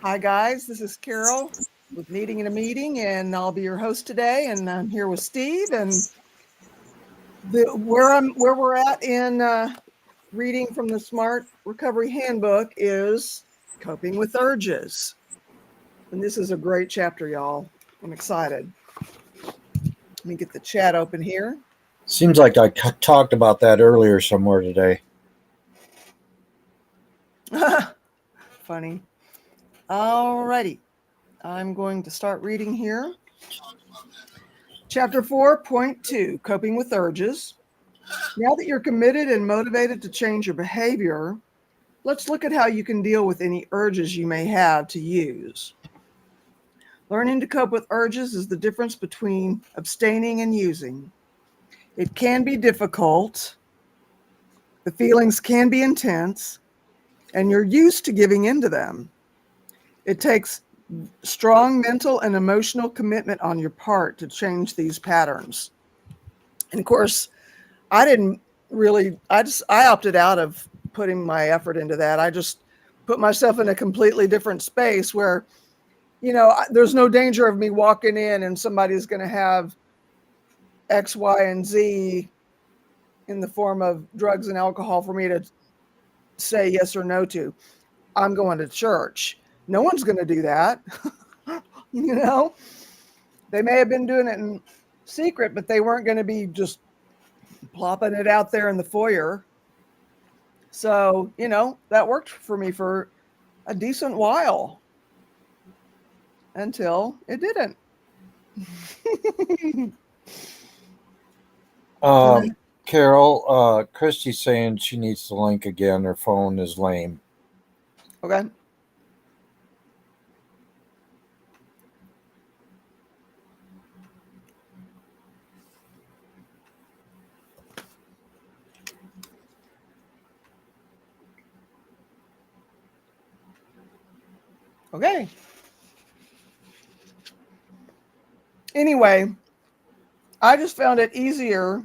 Hi, guys. This is Carol with Meeting in a Meeting, and I'll be your host today. And I'm here with Steve. And where we're at in reading from the Smart Recovery Handbook is coping with urges. And this is a great chapter, y'all. I'm excited. Let me get the chat open here. Seems like I talked about that earlier somewhere today. Funny. Alrighty. I'm going to start reading here. Chapter 4.2, Coping with Urges. Now that you're committed and motivated to change your behavior, let's look at how you can deal with any urges you may have to use. Learning to cope with urges is the difference between abstaining and using. It can be difficult, the feelings can be intense, and you're used to giving in to them. It takes strong mental and emotional commitment on your part to change these patterns. And of course, I opted out of putting my effort into that. I just put myself in a completely different space where, there's no danger of me walking in and somebody's going to have X, Y, and Z in the form of drugs and alcohol for me to say yes or no to. I'm going to church. No one's going to do that. They may have been doing it in secret, but they weren't going to be just plopping it out there in the foyer. So, that worked for me for a decent while until it didn't. Carol, Christy's saying she needs the link again. Her phone is lame. Okay. Okay. Anyway, I just found it easier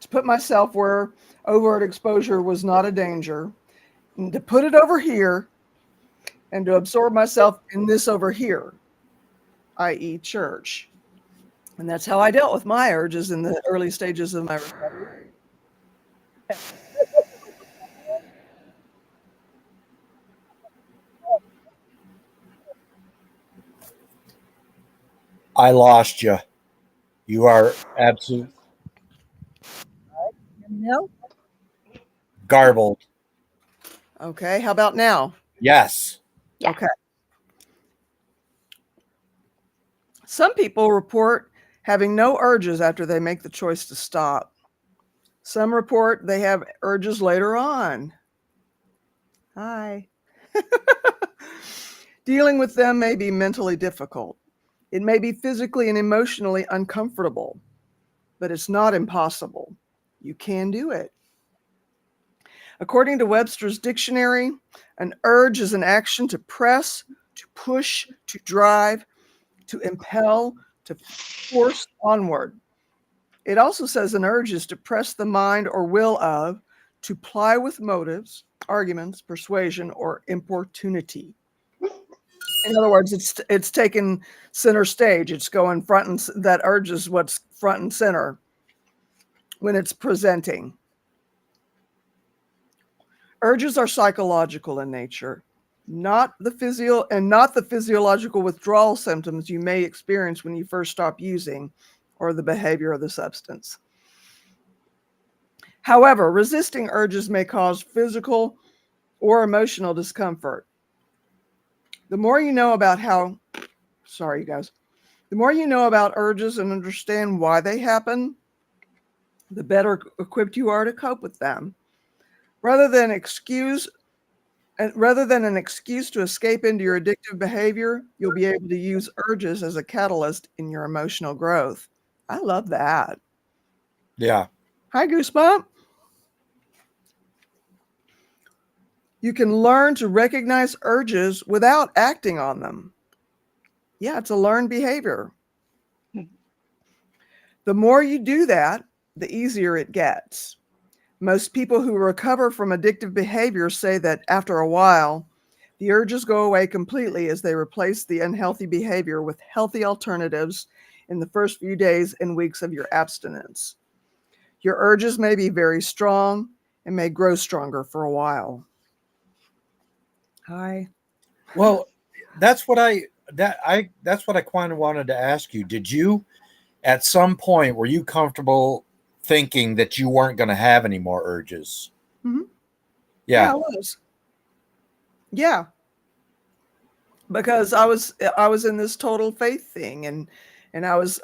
to put myself where overt exposure was not a danger, and to put it over here and to absorb myself in this over here, i.e., church. And that's how I dealt with my urges in the early stages of my recovery. I lost you. You are absolute No. garbled. Okay. How about now? Yes. Yeah. Okay. Some people report having no urges after they make the choice to stop. Some report they have urges later on. Hi. Dealing with them may be mentally difficult. It may be physically and emotionally uncomfortable, but it's not impossible. You can do it. According to Webster's dictionary, an urge is an action to press, to push, to drive, to impel, to force onward. It also says an urge is to press the mind or will of, to ply with motives, arguments, persuasion, or importunity. In other words, it's taken center stage. It's going front and that urge is what's front and center when it's presenting. Urges are psychological in nature, not the physiological withdrawal symptoms you may experience when you first stop using or the behavior of the substance. However, resisting urges may cause physical or emotional discomfort. The more you know about the more you know about urges and understand why they happen, the better equipped you are to cope with them. Rather than an excuse to escape into your addictive behavior, you'll be able to use urges as a catalyst in your emotional growth. I love that. Yeah. Hi, Goosebump. You can learn to recognize urges without acting on them. Yeah, it's a learned behavior. The more you do that, the easier it gets. Most people who recover from addictive behavior say that after a while, The urges go away completely as they replace the unhealthy behavior with healthy alternatives in the first few days and weeks of your abstinence. Your urges may be very strong and may grow stronger for a while. Hi. Well, that's what that's what I kind of wanted to ask you. Did you at some point were you comfortable thinking that you weren't going to have any more urges? Mm-hmm. Yeah, Yeah. I was. Yeah, because I was in this total faith thing, and I was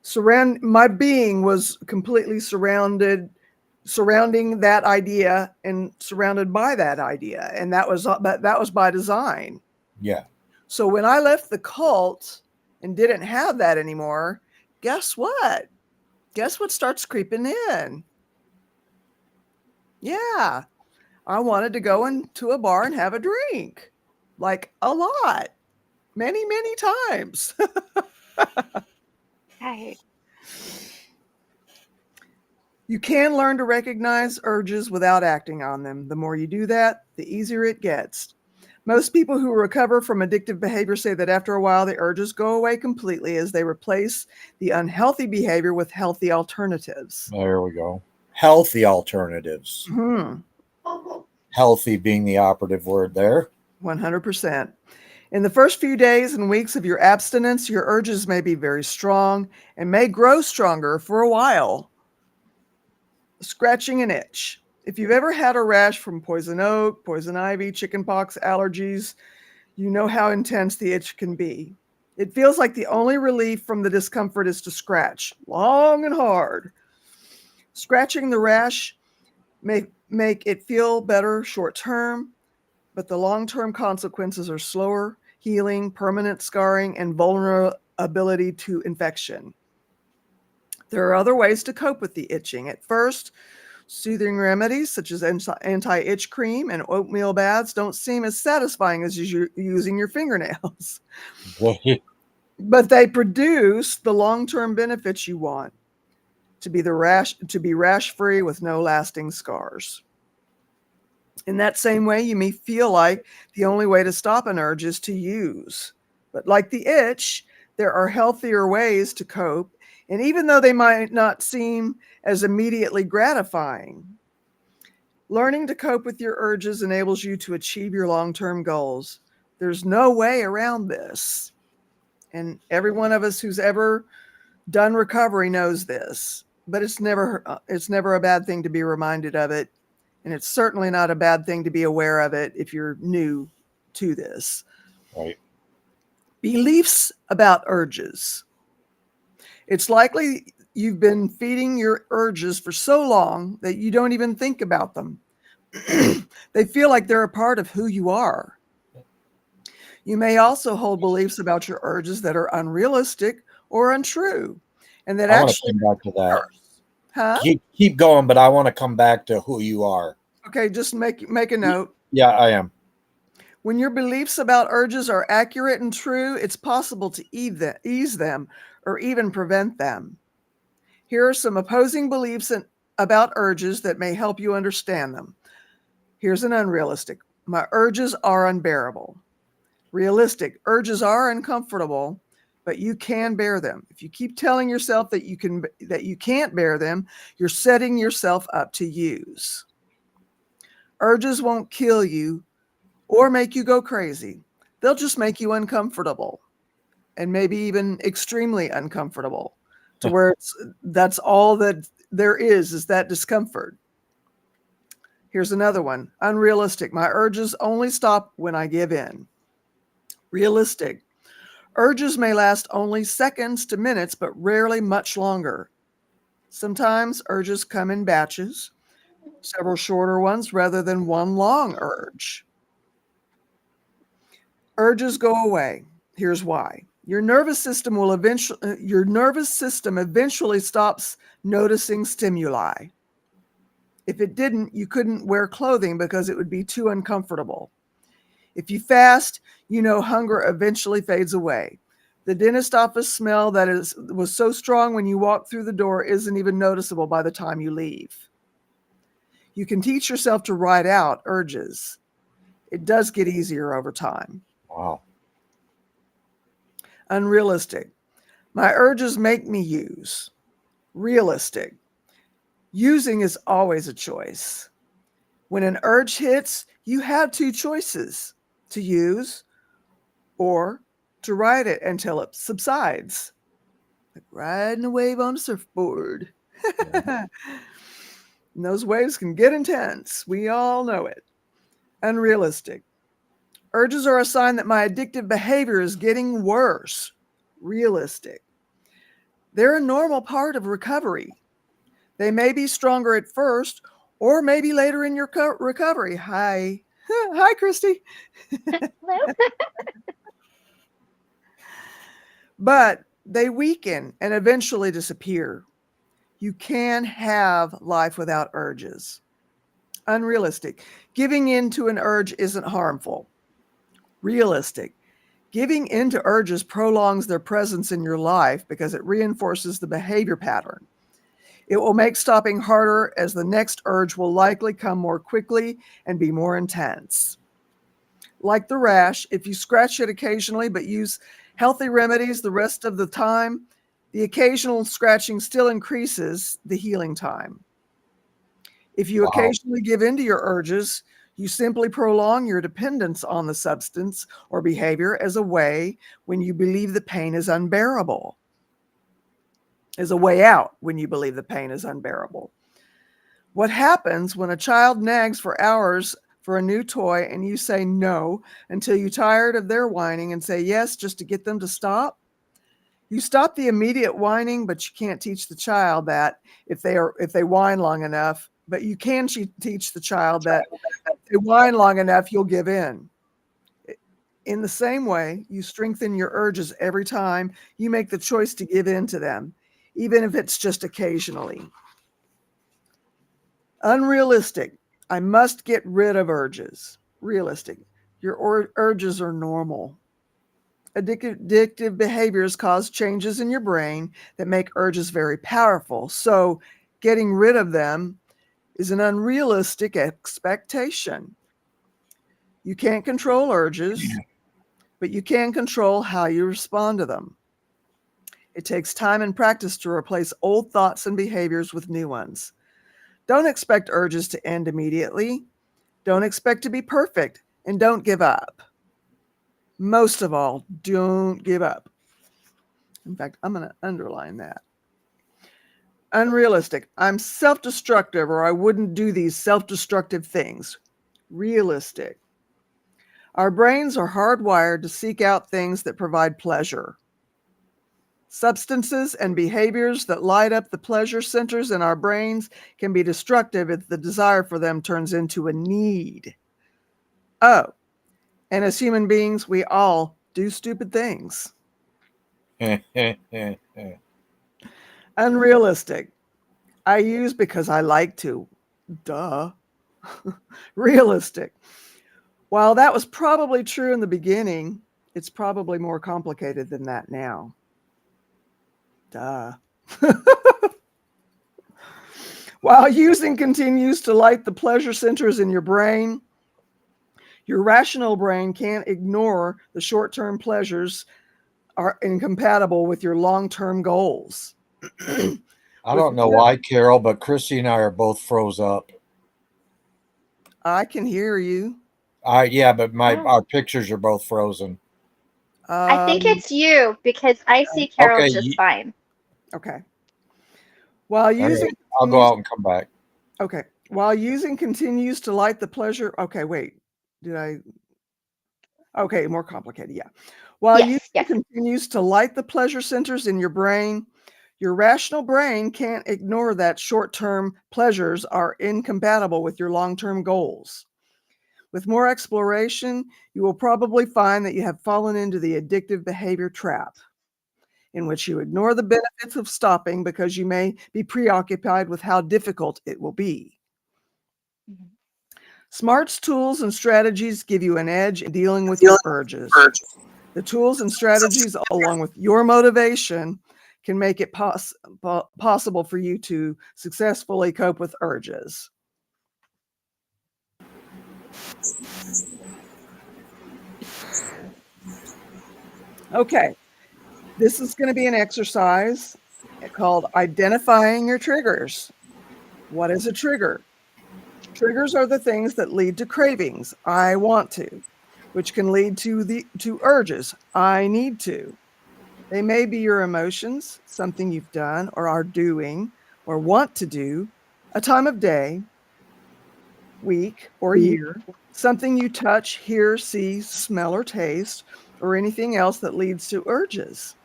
surround my being was completely surrounding that idea and surrounded by that idea, and that was by design. Yeah. So when I left the cult and didn't have that anymore, guess what? Guess what starts creeping in? Yeah, I wanted to go into a bar and have a drink, like a lot, many, many times. Right. You can learn to recognize urges without acting on them. The more you do that, the easier it gets. Most people who recover from addictive behavior say that after a while, the urges go away completely as they replace the unhealthy behavior with healthy alternatives. There we go. Healthy alternatives. Hmm. Healthy being the operative word there. 100%. In the first few days and weeks of your abstinence, your urges may be very strong and may grow stronger for a while. Scratching an itch. If you've ever had a rash from poison oak, poison ivy, chickenpox, allergies, you know how intense the itch can be. It feels like the only relief from the discomfort is to scratch long and hard. Scratching the rash may make it feel better short term, but the long-term consequences are slower healing, permanent scarring, and vulnerability to infection. There are other ways to cope with the itching. At first, soothing remedies such as anti-itch cream and oatmeal baths don't seem as satisfying as using your fingernails, but they produce the long-term benefits you want to be rash-free with no lasting scars. In that same way, you may feel like the only way to stop an urge is to use. But like the itch, there are healthier ways to cope, and even though they might not seem as immediately gratifying, learning to cope with your urges enables you to achieve your long-term goals. There's no way around this. And every one of us who's ever done recovery knows this, but it's never a bad thing to be reminded of it. And it's certainly not a bad thing to be aware of it if you're new to this. Right. Beliefs about urges. It's likely you've been feeding your urges for so long that you don't even think about them. They feel like they're a part of who you are. You may also hold beliefs about your urges that are unrealistic or untrue, and that I want to actually come back to that. Huh? Keep going, but I want to come back to who you are. Okay, just make a note. Yeah, I am. When your beliefs about urges are accurate and true, it's possible to ease them or even prevent them. Here are some opposing beliefs about urges that may help you understand them. Here's an unrealistic. My urges are unbearable. Realistic. Urges are uncomfortable, but you can bear them. If you keep telling yourself that you can't bear them, you're setting yourself up to use. Urges won't kill you or make you go crazy. They'll just make you uncomfortable, and maybe even extremely uncomfortable, to where that's all that there is that discomfort. Here's another one. Unrealistic. My urges only stop when I give in. Realistic. Urges may last only seconds to minutes, but rarely much longer. Sometimes urges come in batches, several shorter ones rather than one long urge. Urges go away. Here's why. Your nervous system eventually stops noticing stimuli. If it didn't, you couldn't wear clothing because it would be too uncomfortable. If you fast, you know hunger eventually fades away. The dentist office smell that was so strong when you walk through the door isn't even noticeable by the time you leave. You can teach yourself to write out urges. It does get easier over time. Wow. Unrealistic. My urges make me use. Realistic. Using is always a choice. When an urge hits, you have two choices: to use or to ride it until it subsides. Like riding a wave on a surfboard. Yeah. And those waves can get intense. We all know it. Unrealistic. Urges are a sign that my addictive behavior is getting worse. Realistic. They're a normal part of recovery. They may be stronger at first or maybe later in your recovery. Hi. Hi, Christy. Hello? But they weaken and eventually disappear. You can have life without urges. Unrealistic. Giving in to an urge isn't harmful. Realistic. Giving in to urges prolongs their presence in your life because it reinforces the behavior pattern. It will make stopping harder as the next urge will likely come more quickly and be more intense. Like the rash, if you scratch it occasionally but use healthy remedies the rest of the time, the occasional scratching still increases the healing time. If you Wow. occasionally give in to your urges, you simply prolong your dependence on the substance or behavior as a way when you believe the pain is unbearable, as a way out when you believe the pain is unbearable. What happens when a child nags for hours for a new toy and you say no until you're tired of their whining and say yes just to get them to stop? You stop the immediate whining, but you can't teach the child that if they whine long enough, but you can teach the child that if they whine long enough, you'll give in. In the same way, you strengthen your urges every time you make the choice to give in to them, even if it's just occasionally. Unrealistic. I must get rid of urges. Realistic. Your urges are normal. Addictive behaviors cause changes in your brain that make urges very powerful. So, getting rid of them is an unrealistic expectation. You can't control urges, but you can control how you respond to them. It takes time and practice to replace old thoughts and behaviors with new ones. Don't expect urges to end immediately. Don't expect to be perfect, and don't give up. Most of all, don't give up. In fact, I'm going to underline that. Unrealistic. I'm self destructive, or I wouldn't do these self destructive things. Realistic. Our brains are hardwired to seek out things that provide pleasure. Substances and behaviors that light up the pleasure centers in our brains can be destructive if the desire for them turns into a need. Oh, and as human beings, we all do stupid things. Unrealistic. I use because I like to. Duh. Realistic. While that was probably true in the beginning, it's probably more complicated than that now. Duh. While using continues to light the pleasure centers in your brain, your rational brain can't ignore the short-term pleasures are incompatible with your long-term goals. I With don't know why, Carol, but Christy and I are both froze up. I can hear you. Yeah, but Oh. our pictures are both frozen. I think Um, it's you because I see Carol Okay, just fine. okay. While all using right. I'll go out and come back. okay. While using continues to light the pleasure. Okay, wait. Did I? Okay, more complicated. Yeah. While using Yes, yes. continues to light the pleasure centers in your brain, your rational brain can't ignore that short-term pleasures are incompatible with your long-term goals. With more exploration, you will probably find that you have fallen into the addictive behavior trap, in which you ignore the benefits of stopping because you may be preoccupied with how difficult it will be. Mhm. Smart's tools and strategies give you an edge in dealing with your urges. The tools and strategies, along with your motivation, can make it possible for you to successfully cope with urges. Okay, this is going to be an exercise called identifying your triggers. What is a trigger? Triggers are the things that lead to cravings, I want to, which can lead to urges, I need to. They may be your emotions, something you've done or are doing or want to do, a time of day, week, or year, something you touch, hear, see, smell, or taste, or anything else that leads to urges.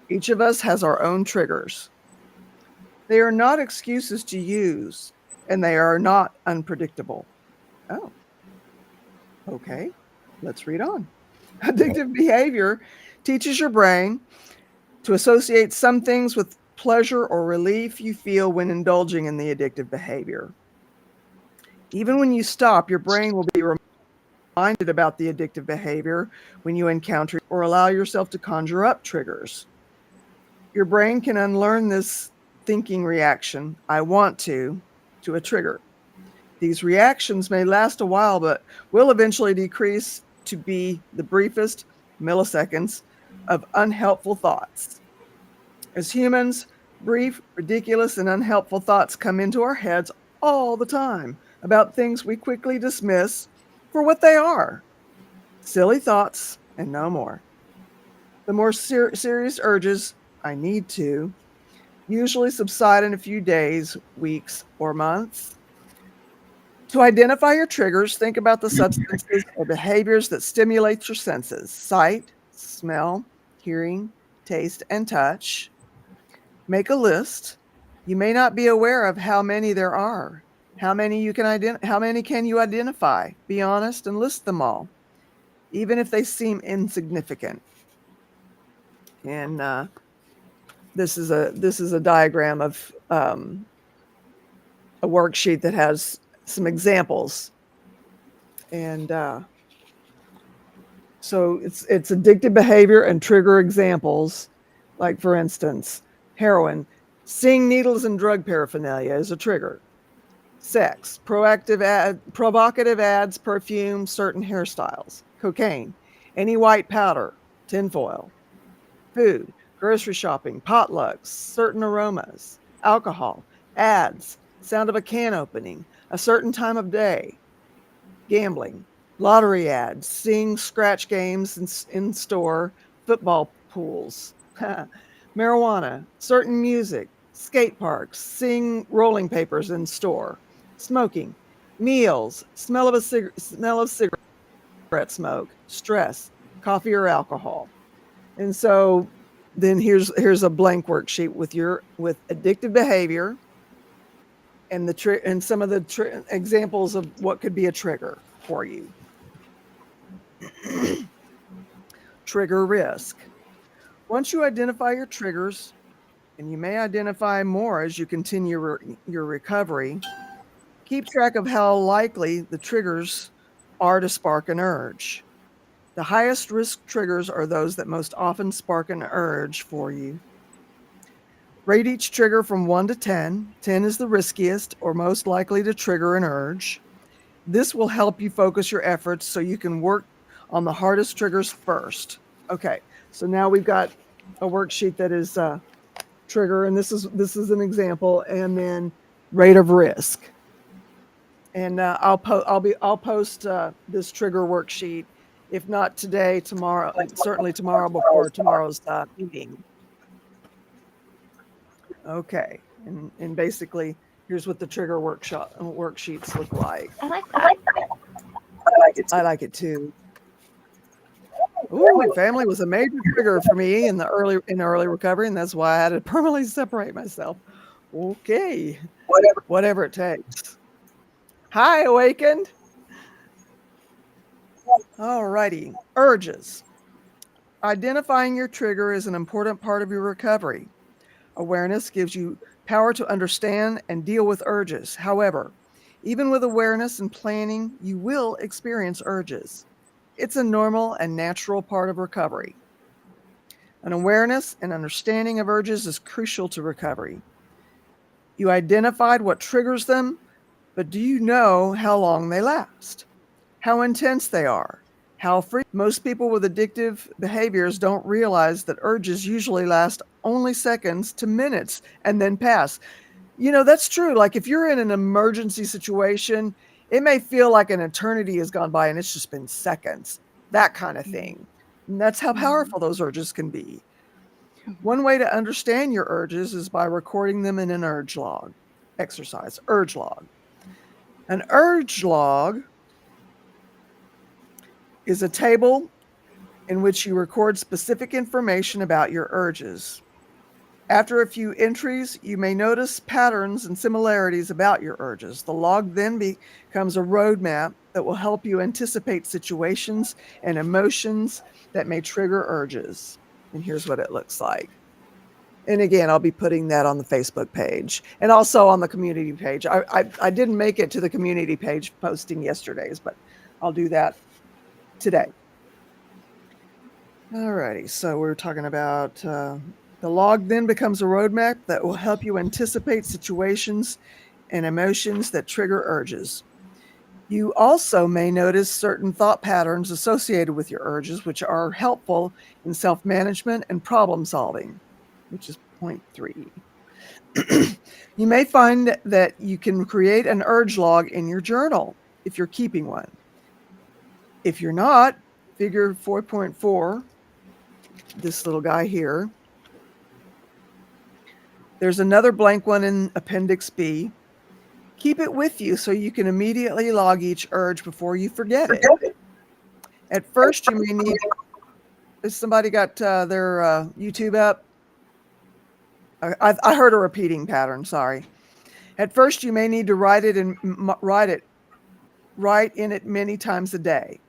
Each of us has our own triggers. They are not excuses to use, and they are not unpredictable. Oh, okay. Let's read on. Addictive behavior teaches your brain to associate some things with pleasure or relief you feel when indulging in the addictive behavior. Even when you stop, your brain will be reminded about the addictive behavior when you encounter or allow yourself to conjure up triggers. Your brain can unlearn this thinking reaction, I want to a trigger. These reactions may last a while, but will eventually decrease to be the briefest milliseconds of unhelpful thoughts. As humans, brief, ridiculous, and unhelpful thoughts come into our heads all the time about things we quickly dismiss for what they are, silly thoughts and no more. The more serious urges, I need to, usually subside in a few days, weeks, or months. To identify your triggers, think about the substances or behaviors that stimulate your senses: sight, smell, hearing, taste, and touch. Make a list. You may not be aware of how many there are. How many can you identify? Be honest and list them all, even if they seem insignificant. And this is a diagram of a worksheet that has some examples. And so it's addictive behavior and trigger examples. Like, for instance, heroin. Seeing needles and drug paraphernalia is a trigger. Sex, provocative ads, perfume, certain hairstyles. Cocaine, any white powder, tinfoil. Food, grocery shopping, potlucks, certain aromas. Alcohol, ads, sound of a can opening, a certain time of day. Gambling, lottery ads, seeing scratch games in store, football pools. Marijuana, certain music, skate parks, seeing rolling papers in store. Smoking, meals, smell of cigarette smoke, stress, coffee or alcohol. And so then here's a blank worksheet with addictive behavior and and some of the examples of what could be a trigger for you. Trigger risk. Once you identify your triggers, and you may identify more as you continue your recovery, keep track of how likely the triggers are to spark an urge. The highest risk triggers are those that most often spark an urge for you. Rate each trigger from 1 to 10. 10 is the riskiest or most likely to trigger an urge. This will help you focus your efforts so you can work on the hardest triggers first. Okay, so now we've got a worksheet that is trigger, and this is an example, and then rate of risk. And I'll post this trigger worksheet, if not today, tomorrow, certainly tomorrow before tomorrow's meeting. Okay, and basically, here's what the trigger worksheets look like. I like that. I like it too. Ooh, family was a major trigger for me in early recovery, and that's why I had to permanently separate myself. Okay, whatever it takes. Hi, awakened. All righty, urges. Identifying your trigger is an important part of your recovery. Awareness gives you power to understand and deal with urges. However, even with awareness and planning, you will experience urges. It's a normal and natural part of recovery. An awareness and understanding of urges is crucial to recovery. You identified what triggers them, but do you know how long they last? How intense they are? Most people with addictive behaviors don't realize that urges usually last only seconds to minutes and then pass. That's true. Like if you're in an emergency situation, it may feel like an eternity has gone by and it's just been seconds, that kind of thing. And that's how powerful those urges can be. One way to understand your urges is by recording them in an urge log. Urge log. An urge log is a table in which you record specific information about your urges. After a few entries, you may notice patterns and similarities about your urges. The log then becomes a roadmap that will help you anticipate situations and emotions that may trigger urges. And here's what it looks like. And again, I'll be putting that on the Facebook page and also on the community page. I didn't make it to the community page posting yesterday's, but I'll do that today. All righty. So we're talking about the log then becomes a roadmap that will help you anticipate situations and emotions that trigger urges. You also may notice certain thought patterns associated with your urges, which are helpful in self-management and problem solving, which is point 3. You may find that you can create an urge log in your journal if you're keeping one. If you're not, figure 4.4, this little guy here. There's another blank one in Appendix B. Keep it with you so you can immediately log each urge before you forget it. At first, you may need. Has somebody got their YouTube up? I heard a repeating pattern. Sorry. At first, you may need to write in it many times a day.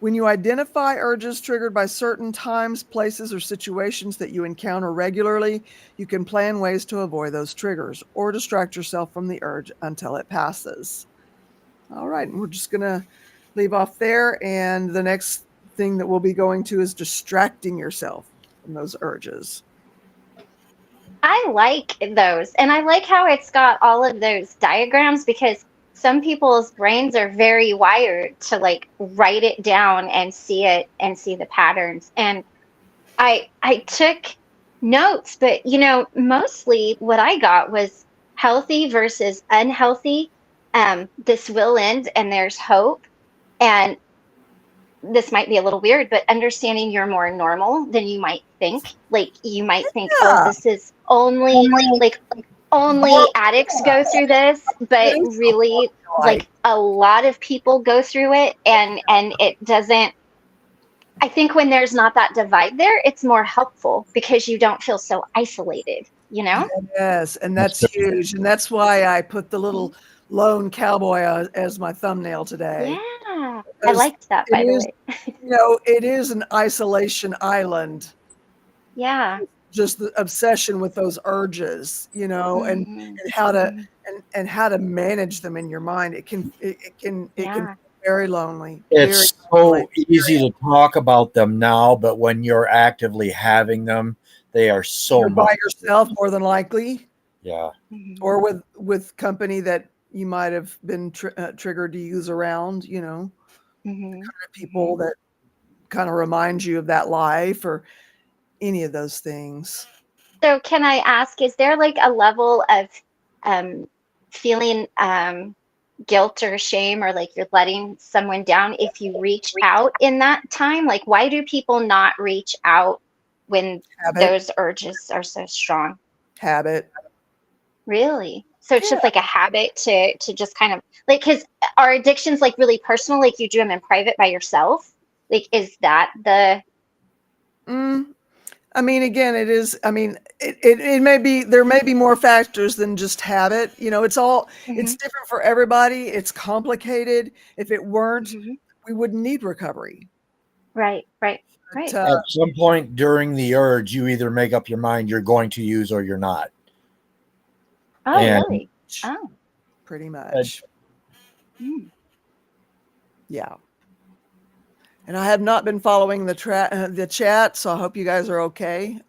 When you identify urges triggered by certain times, places, or situations that you encounter regularly, you can plan ways to avoid those triggers or distract yourself from the urge until it passes. All right, and we're just going to leave off there. And the next thing that we'll be going to is distracting yourself from those urges. I like those. And I like how it's got all of those diagrams because some people's brains are very wired to like write it down and see it and see the patterns. And I took notes, but mostly what I got was healthy versus unhealthy. This will end and there's hope. And this might be a little weird, but understanding you're more normal than you might think. Like you might think, oh, this is only addicts go through this, but really like a lot of people go through it and it doesn't. I think when there's not that divide there, it's more helpful because you don't feel so isolated, Yes, and that's huge. And that's why I put the little lone cowboy as my thumbnail today. Yeah, I liked that, by the way. It is an isolation island. Yeah. Just the obsession with those urges, and how to and how to manage them in your mind. It can be very lonely. It's easy to talk about them now, but when you're actively having them, they are so you're by yourself more than likely. Yeah. Or with company that you might have been triggered to use around, kind of people that kind of remind you of that life or any of those things. So can I ask, is there like a level of feeling guilt or shame or like you're letting someone down if you reach out in that time? Like, why do people not reach out when those urges are so strong? Habit. Really? So it's just like a habit to just kind of like, because are addictions like really personal? Like you do them in private by yourself? Like, is that the... I mean, again, it is. I mean, it may be. There may be more factors than just habit. It's it's different for everybody. It's complicated. If it weren't, we wouldn't need recovery. Right. At some point during the urge, you either make up your mind you're going to use or you're not. Oh, really? Oh, pretty much. Yeah. And I have not been following the chat, so I hope you guys are okay.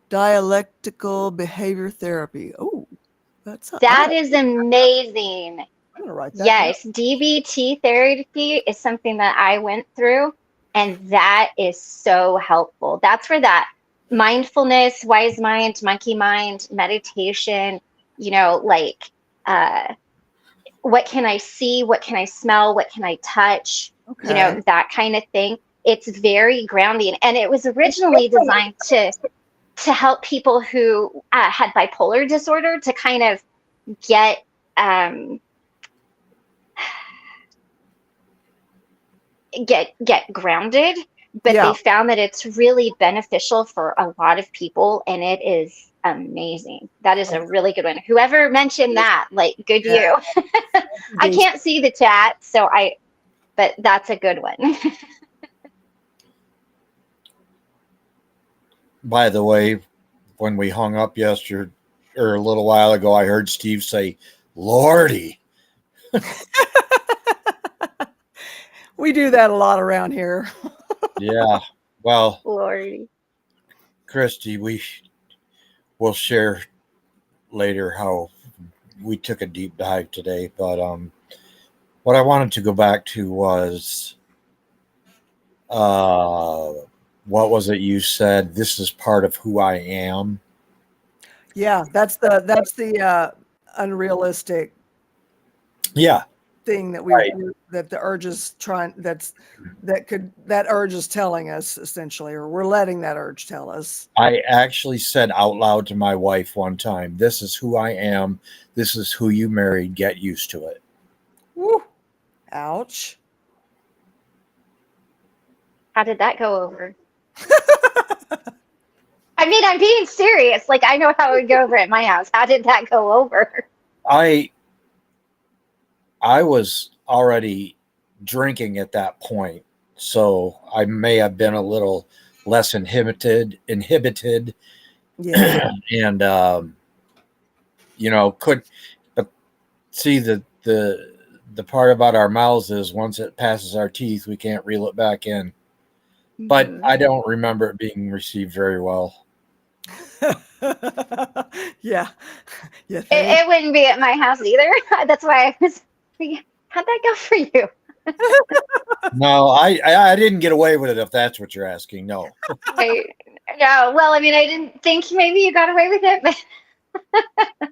Dialectical behavior therapy. Oh, that is amazing. I'm gonna write that down. Yes, DBT therapy is something that I went through, and that is so helpful. That's where that mindfulness, wise mind, monkey mind, meditation, like uh, what can I see? What can I smell? What can I touch? Okay. That kind of thing. It's very grounding. And it was originally designed to help people who had bipolar disorder to kind of get um, get grounded, but Yeah. they found that it's really beneficial for a lot of people, and it is amazing. That is a really good one. Whoever mentioned that, like, good Yeah. you. I Decent. can't see the chat, but that's a good one. By the way, when we hung up yesterday or a little while ago, I heard Steve say, Lordy. We do that a lot around here. Yeah. Well, Lordy. Christy, we'll share later how we took a deep dive today. But what I wanted to go back to was what was it you said? This is part of who I am. Yeah, that's the unrealistic Yeah. thing that Right. that the urge is trying that urge is telling us, essentially, or we're letting that urge tell us. I actually said out loud to my wife one time, this is who I am. This is who you married. Get used to it. Woo. Ouch. How did that go over? I mean, I'm being serious. Like, I know how it would go over at my house. How did that go over? I was already drinking at that point, so I may have been a little less inhibited, Yeah. and could but see the part about our mouths is once it passes our teeth, we can't reel it back in. But Mhm. I don't remember it being received very well. Yeah. Yeah. It wouldn't be at my house either. That's why I was thinking, how'd that go for you? No, I didn't get away with it. If that's what you're asking, no. Right. No, well, I mean, I didn't think maybe you got away with it, but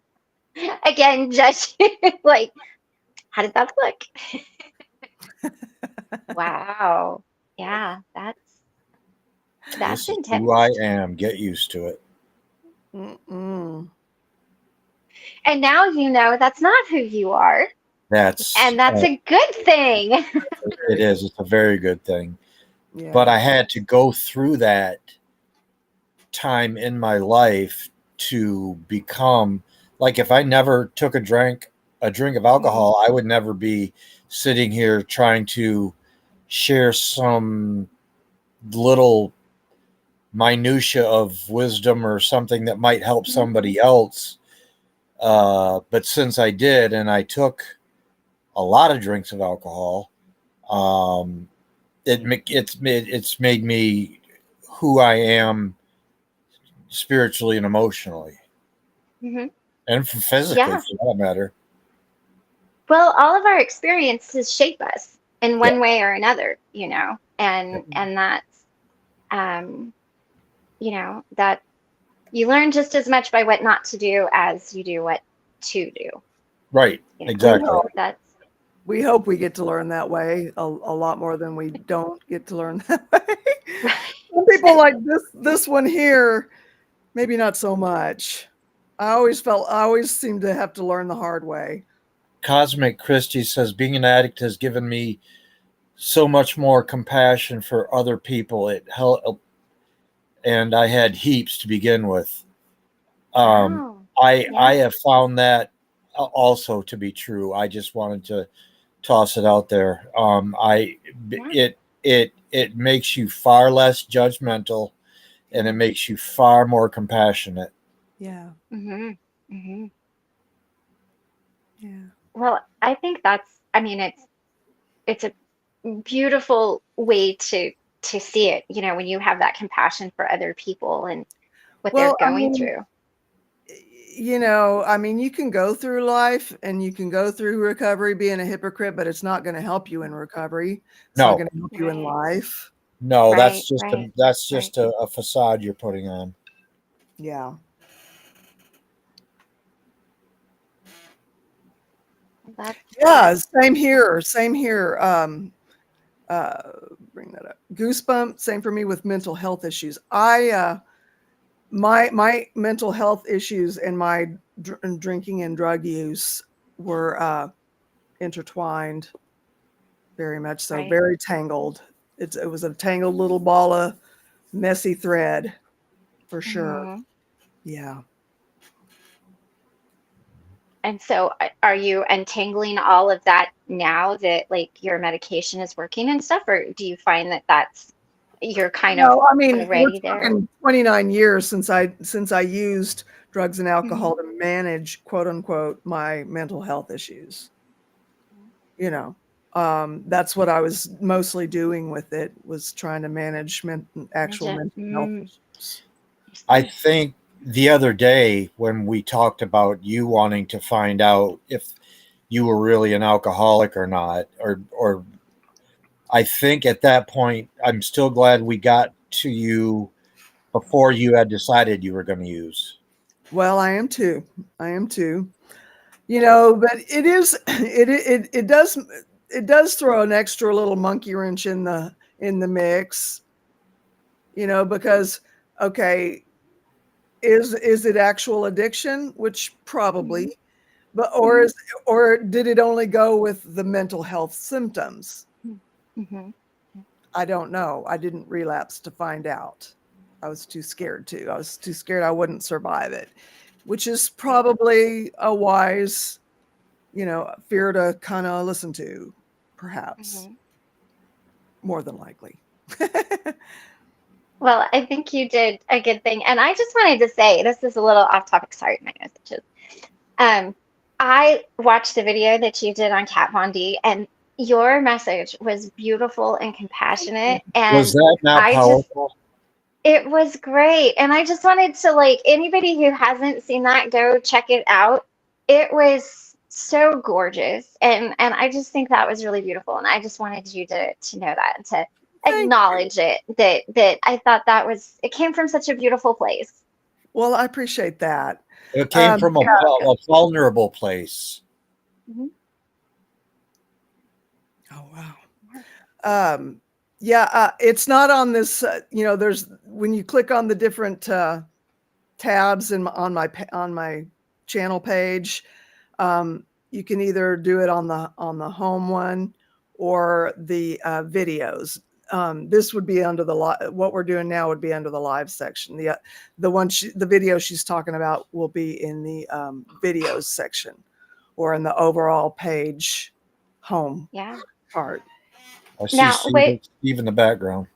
again, judge like, how did that look? Wow. Yeah, This that's is who I intense. am. Get used to it. Mm-mm. And now that's not who you are, That's and that's a good thing. it is. It's a very good thing. But Yeah. I had to go through that time in my life to become like if I never took a drink of alcohol, I would never be sitting here trying to share some little minutia of wisdom or something that might help somebody else. But since I did, and I took a lot of drinks of alcohol, um, it's made me who I am spiritually and emotionally, Hmm. and physically Yeah. for that matter. Well, all of our experiences shape us in Yeah, one way or another, and that's um, that you learn just as much by what not to do as you do what to do. right, We exactly. hope. That's We hope we get to learn that way a lot more than we don't get to learn that way. Some people like this one here, maybe not so much. I always seem to have to learn the hard way. Cosmic Christie says being an addict has given me so much more compassion for other people. It helped, and I had heaps to begin with. Um, wow. I Yeah. have found that also to be true. I just wanted to toss it out there. Yeah. It makes you far less judgmental, and it Mhm. makes you far more compassionate. Yeah. Mhm. Mhm. Yeah. Well, I think I mean, it's a beautiful way to see it, when you have that compassion for other people and what they're Well, I going mean, through. you know, I mean, you can go through life and you can go through recovery being a hypocrite, but it's not going to help you in recovery. It's not No, going to help you in Right. life. no, Right. Right. that's Right. just a facade you're putting on. Yeah. That's Yeah. that. Same here. Same here. Uh, Bring that up. Goosebump. Same for me with mental health issues. My mental health issues and my drinking and drug use were intertwined, very much so, Right. very tangled. It was a tangled little ball of messy thread, for sure. Hmm. Yeah. And so, are you untangling all of that now that like your medication is working and stuff, or do you find that you're kind of No, I mean, we're already there? talking 29 years since I used drugs and Hmm. alcohol to manage, quote unquote, my mental health issues. You know, that's what I was mostly doing with it, was trying to manage actual mental health Mm, issues. I I see. think the other day when we talked about you wanting to find out if you were really an alcoholic or not, or I think at that point, I'm still glad we got to you before you had decided you were going to use. Well, I am too. I am too. You know, but it is it does throw an extra little monkey wrench in the mix, you know, because okay, is it actual addiction? Which Hmm. probably, but Hmm. or did it only go with the mental health symptoms? Hmm. I don't know. I didn't relapse to find out. I was too scared to. I was too scared I wouldn't survive it, which is Right. probably a wise, fear to kind of listen to, perhaps, Hmm. more than likely. Well, I think you did a good thing. And I just wanted to say, this is a little off topic. Sorry, my messages. Um, I watched the video that you did on Kat Von D, and your message was beautiful and compassionate. Was And that not I just, powerful? it was great. And I just wanted to, like, anybody who hasn't seen that, go check it out. It was so gorgeous. And I just think that was really beautiful. And I just wanted you to know that and to Thank you. acknowledge it, that I thought it came from such a beautiful place. Well, I appreciate that. It came from Yeah. a vulnerable place. Mhm. Oh, wow. Yeah, it's not on this. There's when you click on the different tabs on my channel page, you can either do it on the home one or the videos. This would be under what we're doing now would be under the live section. The video she's talking about will be in the videos section, or in the overall page home Yeah. part. I see Now, Steve in the background.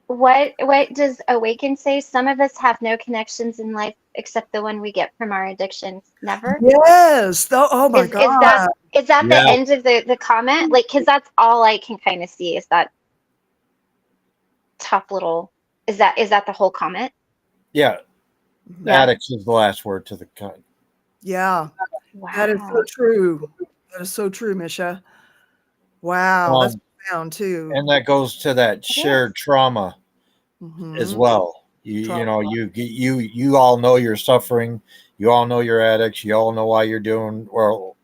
what does Awaken say? Some of us have no connections in life except the one we get from our addictions. Never? Yes. Oh my Is that God. the Yeah, end of the comment? Like, because that's all I can kind of see is that top little. Is that the whole comment? yeah. Mhm. Yeah. Addicts is the last word to the cut. Yeah. That is so Wow. true. That is so true, Misha. Wow. That's Um, profound too. and that goes to that It is. shared trauma as Mm-hmm. well. You all know you're suffering. You all know you're addicts. You all know why you're doing well.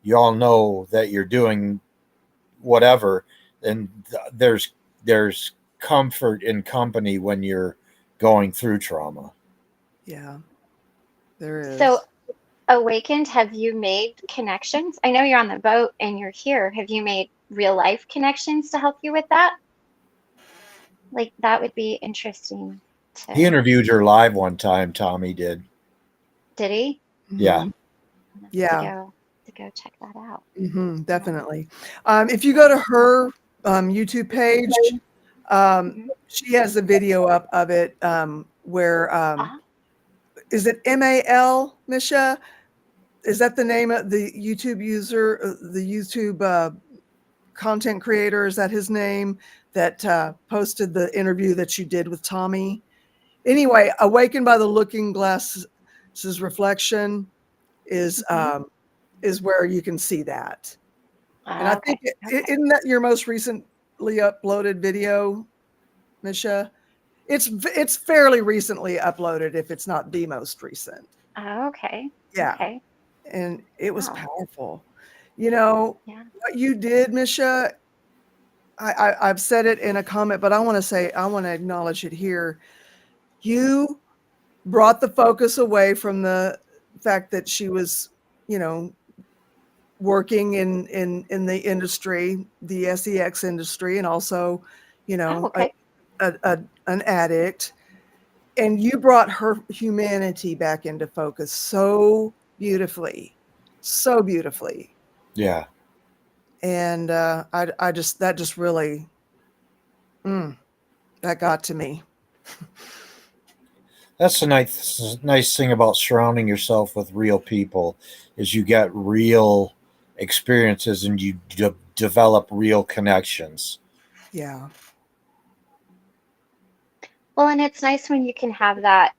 You all know that you're doing whatever, and there's comfort in company when you're going through trauma. Yeah, there So, is. Awakened, have you made connections? I know you're on the boat and you're here. Have you made real life connections to help you with that? Like, that would be interesting He to. interviewed her live one time. Tommy did. Did he? Yeah. Mm-hmm. I'll have Yeah. to go check that out. Mm-hmm. Yeah. Definitely. If you go to her YouTube page, Mhm. she has a video up of it, where Ah, is it MAL, Misha? Is that the name of the YouTube user, the YouTube content creator? Is that his name that posted the interview that you did with Tommy? Anyway, Awakened by the Looking Glass versus reflection is Mhm. where you can see that. And I think, Okay. Okay. isn't that your most recently uploaded video, Misha? It's fairly recently uploaded, if it's not the most recent. Okay. Yeah, Okay. and it was Wow. powerful. You know Yeah. what you did, Misha. I've said it in a comment, but I want to acknowledge it here. You brought the focus away from the fact that she was, you know, working in the industry, the sex industry, and also, you Oh, know, okay. an addict, and you brought her humanity back into focus so beautifully, so beautifully. Yeah. And I just that just really that got to me. That's the nice thing about surrounding yourself with real people is you get real experiences and you develop real connections. Yeah. Well, and it's nice when you can have that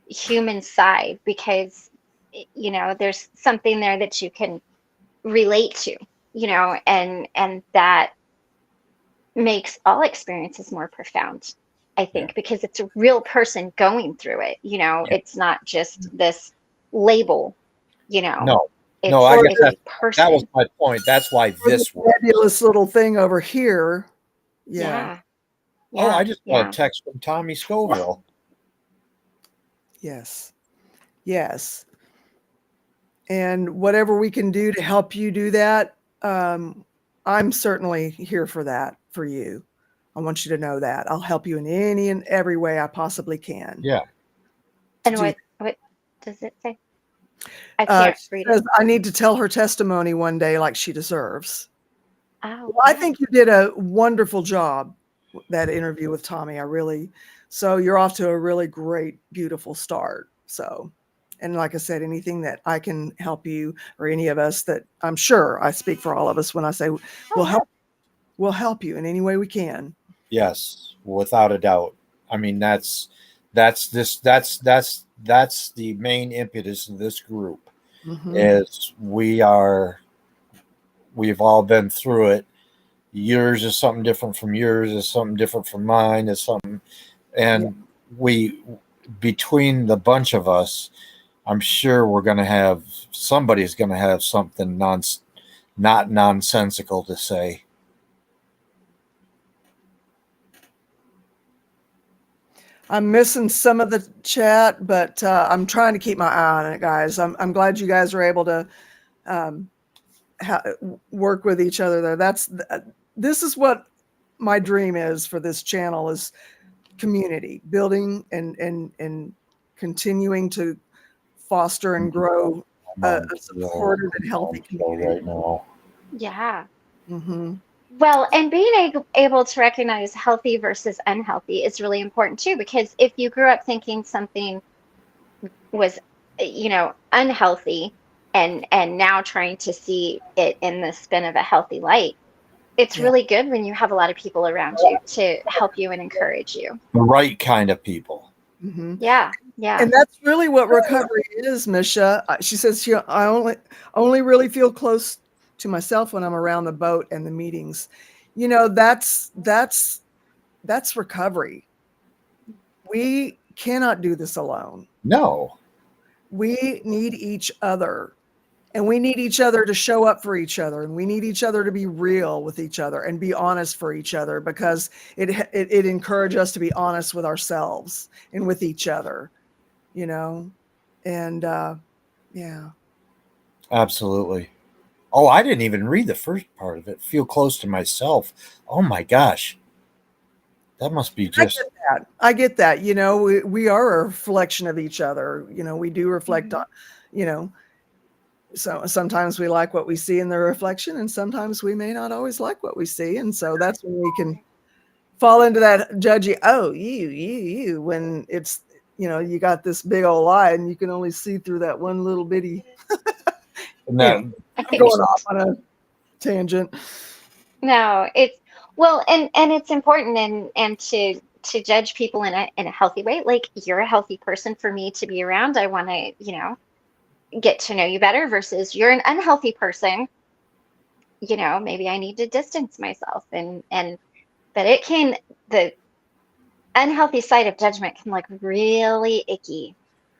human side because, there's something there that you can relate to, and that makes all experiences more profound, I Yeah. think, because it's a real person going through it. Yeah. It's not just this label, you know, No, no, I Or guess it's a that was person. my point. That's why or this this works. nebulous little thing over here. Yeah. Yeah, Oh, I yeah, just got a yeah. text from Tommy Scoville. Yes. Yes. And whatever we can do to help you do that, I'm certainly here for that for you. I want you to know that I'll help you in any and every way I possibly can Yeah. to And do what does it say? I that. can't She read it. says I need to tell her testimony one day like she deserves. Oh, Well, I yeah. think you did a wonderful job that interview with Tommy. So you're off to a really great, beautiful start. So, and like I said, anything that I can help you or any of us that I'm sure I speak for all of us when I say Oh, we'll yeah. help you in any way we can. Yes, without a doubt. I mean, that's the main impetus of this group Hmm. is we've all been through it. Yours is something different from yours, is something different from mine, is something, Yeah. and we between the bunch of us, I'm sure we're going to have somebody's going to have something not nonsensical to say. I'm missing some of the chat, but I'm trying to keep my eye on it, guys. I'm glad you guys are able to um, ha- work with each other there. This is what my dream is for this channel is community building and continuing to foster and grow I'm a on supportive and healthy show right community. now. Yeah. Hmm. Well, and being able to recognize healthy versus unhealthy is really important too, because if you grew up thinking something was, unhealthy and now trying to see it in the spin of a healthy light, it's Yeah. really good when you have a lot of people around you to help you and encourage you. The right kind of people. Hmm. Yeah, yeah. And that's really what recovery is, Misha. She says I only really feel close to myself when I'm around the boat and the meetings. That's recovery. We cannot do this alone. No, We need each other. And we need each other to show up for each other, and we need each other to be real with each other and be honest for each other because it encourages us to be honest with ourselves and with each other, you know. And yeah, absolutely. Oh, I didn't even read the first part of it. Feel close to myself. Oh my gosh. That must be I just get that. I get that. We are a reflection of each other. We do reflect on, Mhm. you know. So sometimes we like what we see in the reflection, and sometimes we may not always like what we see, and so that's when we can fall into that judgy, oh, you, when it's, you got this big old lie and you can only see through that one little bitty. and that Anyway, I'm Okay. going off on a tangent. No, it's well, and it's important and to judge people in a healthy way. Like, you're a healthy person for me to be around. I want to, get to know you better, versus you're an unhealthy person. Maybe I need to distance myself, but the unhealthy side of judgment can look really icky,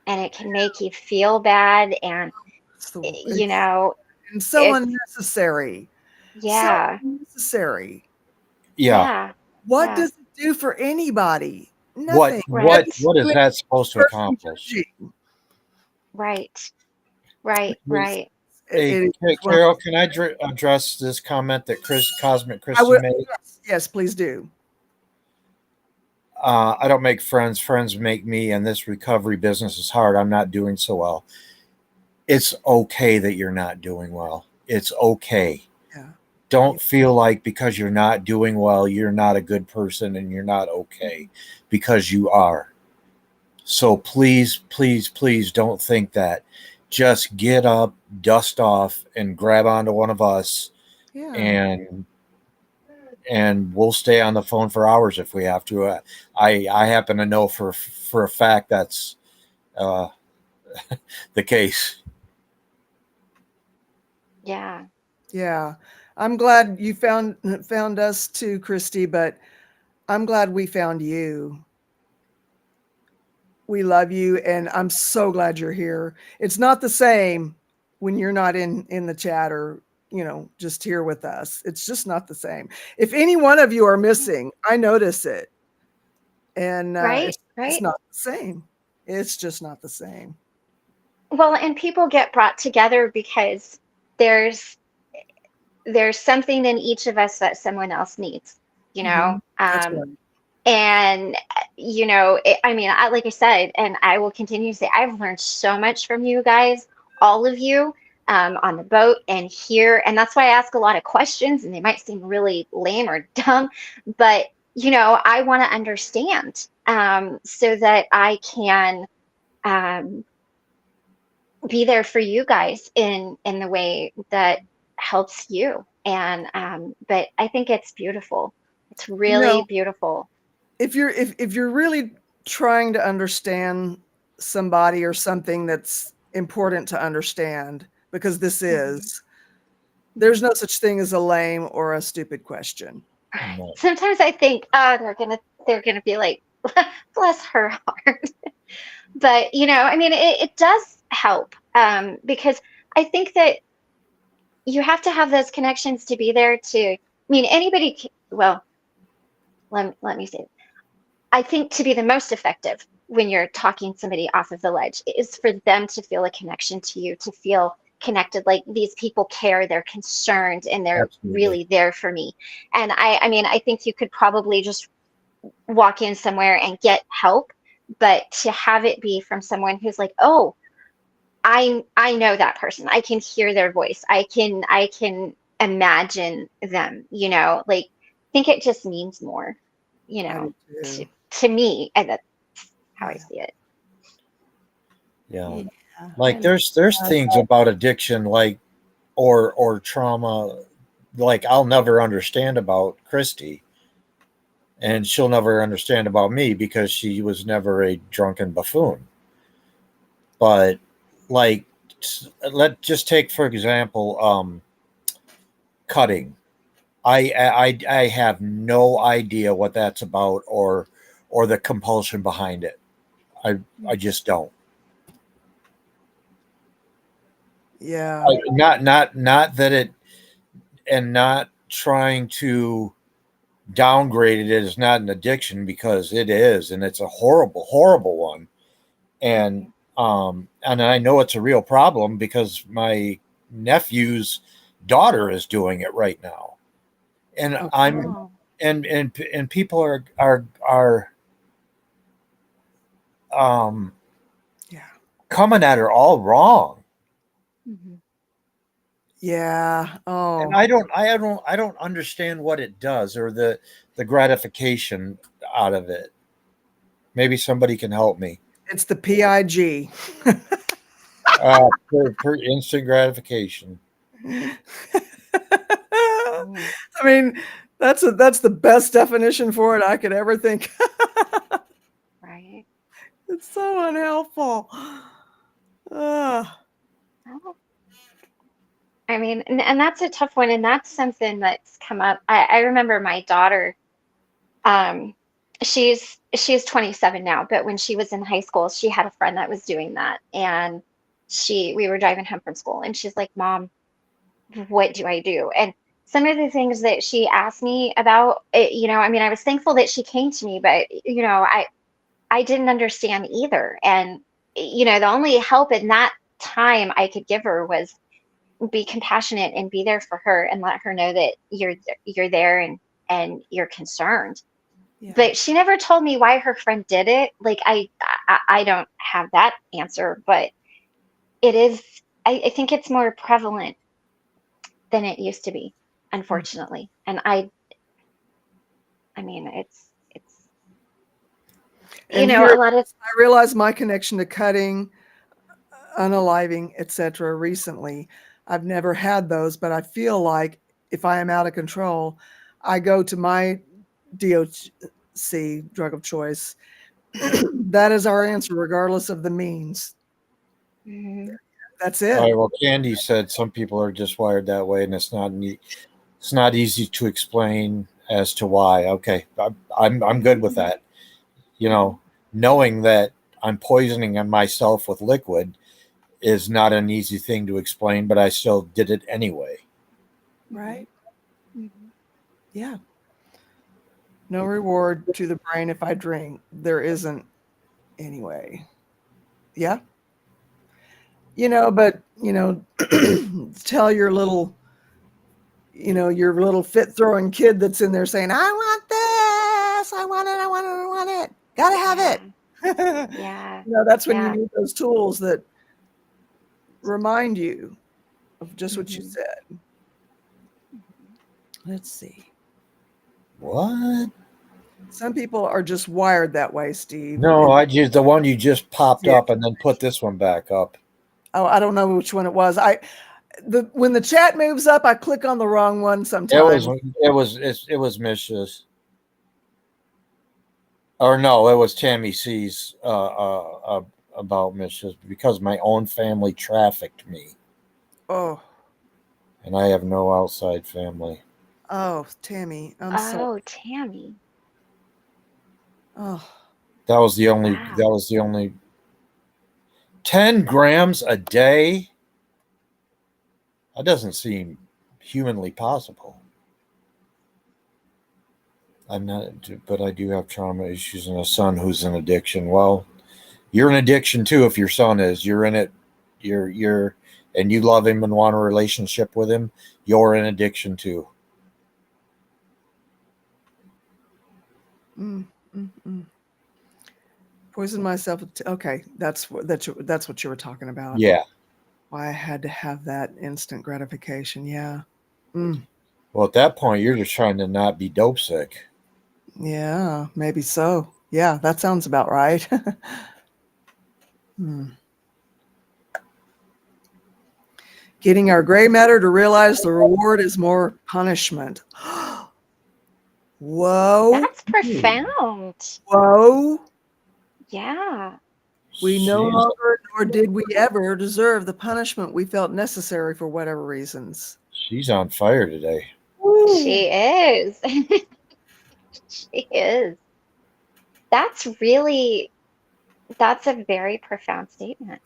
and it can make you feel bad, and you It's know and so it's unnecessary. So yeah, unnecessary. Yeah. yeah, What yeah, does it do for anybody? What Nothing. what right, what is Absolutely that supposed to person accomplish? judging. right, right, It's, right. Hey, it is one of Carol, those. can I address this comment that Cosmic I Christie would. made? Yes, please do. I don't make friends. Friends make me, and this recovery business is hard. I'm not doing so well. It's okay that you're not doing well. It's okay. Yeah. Don't feel like because you're not doing well, you're not a good person and you're not okay, because you are. So please, please, please don't think that. Just get up, dust off, and grab onto one of us, Yeah. and we'll stay on the phone for hours if we have to. I happen to know for a fact that's uh, the case. Yeah. Yeah. I'm glad you found us too, Christy, but I'm glad we found you. We love you, and I'm so glad you're here. It's not the same when you're not in the chat, or just here with us. It's just not the same. If any one of you are missing, I notice it, and Right, it's right. not the same. It's just not the same. Well, and people get brought together because there's there's something in each of us that someone else needs, you Mhm. know. That's right. And I mean, like I said, and I will continue to say, I've learned so much from you guys, all of you, on the boat and here. And that's why I ask a lot of questions, and they might seem really lame or dumb, but I want to understand, so that I can, um, be there for you guys in the way that helps you. And but I think it's beautiful. It's You really know, beautiful. if you're really trying to understand somebody or something that's important to understand, because this Mhm. is, there's no such thing as a lame or a stupid question. Right. No. Sometimes I think, oh, they're gonna be like, bless her heart. But I mean, it does help, because I think that you have to have those connections to be there to. I mean, well, let me say, I think to be the most effective when you're talking somebody off of the ledge is for them to feel a connection to you, to feel connected, like these people care, they're concerned, and they're Absolutely. really there for me. And I mean, I think you could probably just walk in somewhere and get help, but to have it be from someone who's like, oh, I know that person. I can hear their voice. I can imagine them, like, I think it just means more, you I know, do to too. to me, and that's how I Yeah. see it. Yeah. Yeah. Like I'm there's things about addiction, like or trauma, like I'll never understand about Christy, and she'll never understand about me because she was never a drunken buffoon. But like, let just take for example, cutting. I have no idea what that's about, or the compulsion behind it. I just don't. yeah. Not that it, and not trying to downgrade it as not an addiction, because it is, and it's a horrible, horrible one. And I know it's a real problem because my nephew's daughter is doing it right now, and Okay. I'm Oh. and people are um Yeah. coming at her all wrong. Mhm. Yeah. And Oh, I don't understand what it does, or the gratification out of it. Maybe somebody can help me. it's the PIG. Per instant gratification. I mean, that's the best definition for it I could ever think. It's so unhelpful. Ugh. I mean, and that's a tough one, and that's something that's come up. I remember my daughter, um, she's 27 now, but when she was in high school, she had a friend that was doing that, and we were driving home from school, and she's like, "Mom, what do I do?" And some of the things that she asked me about, I mean, I was thankful that she came to me, but I didn't understand either, and the only help in that time I could give her was be compassionate and be there for her and let her know that you're there and you're concerned. Yeah. But she never told me why her friend did it. Like I don't have that answer, but it is. I think it's more prevalent than it used to be, unfortunately. And I mean, it's And a here lot of. I realize my connection to cutting, unaliving, etc. recently. I've never had those, but I feel like if I am out of control, I go to my DOC, drug of choice. That is our answer, regardless of the means. Mhm. That's All it. right. Well, Candy said some people are just wired that way, and it's not easy to explain as to why. Okay, I'm good with that. Knowing that I'm poisoning myself with liquid is not an easy thing to explain, but I still did it anyway. Right? Mhm. Yeah. No reward to the brain if I drink. There isn't anyway. Yeah. But, tell your little fit throwing kid that's in there saying, I want this. I want it. I want it. I want it. Gotta have it. Yeah. That's when you Yeah. need those tools that remind you of just what you Mhm. said. Let's see. What? Some people are just wired that way, Steve. No, I just the one you just popped Yeah. up and then put this one back up. Oh, I don't know which one it was. When the chat moves up, I click on the wrong one It was sometimes. it was Mish's, or no, it was Tammy C's about Mish's because my own family trafficked me, Oh, and I have no outside family. oh, Tammy, I'm sorry. Oh, Tammy. Oh, That was the only. Wow. That was the only. 10 grams a day. That doesn't seem humanly possible. I'm not, but I do have trauma issues and a son who's in addiction. Well, you're in addiction too. If your son is, you're in it. And you love him and want a relationship with him. You're in addiction too. mm, mm, mm. Poison myself. Okay, that's what you were talking about. Yeah. Why I had to have that instant gratification. Yeah. Mm, Well, at that point, you're just trying to not be dope sick. yeah, maybe so. Yeah, that sounds about right. Hmm. Getting our gray matter to realize the reward is more punishment. Whoa. That's profound. Whoa. Yeah. We no She's longer, nor did we ever, deserve the punishment we felt necessary for whatever reasons. she's on fire today. Woo. She is. She is. That's really, that's a very profound statement.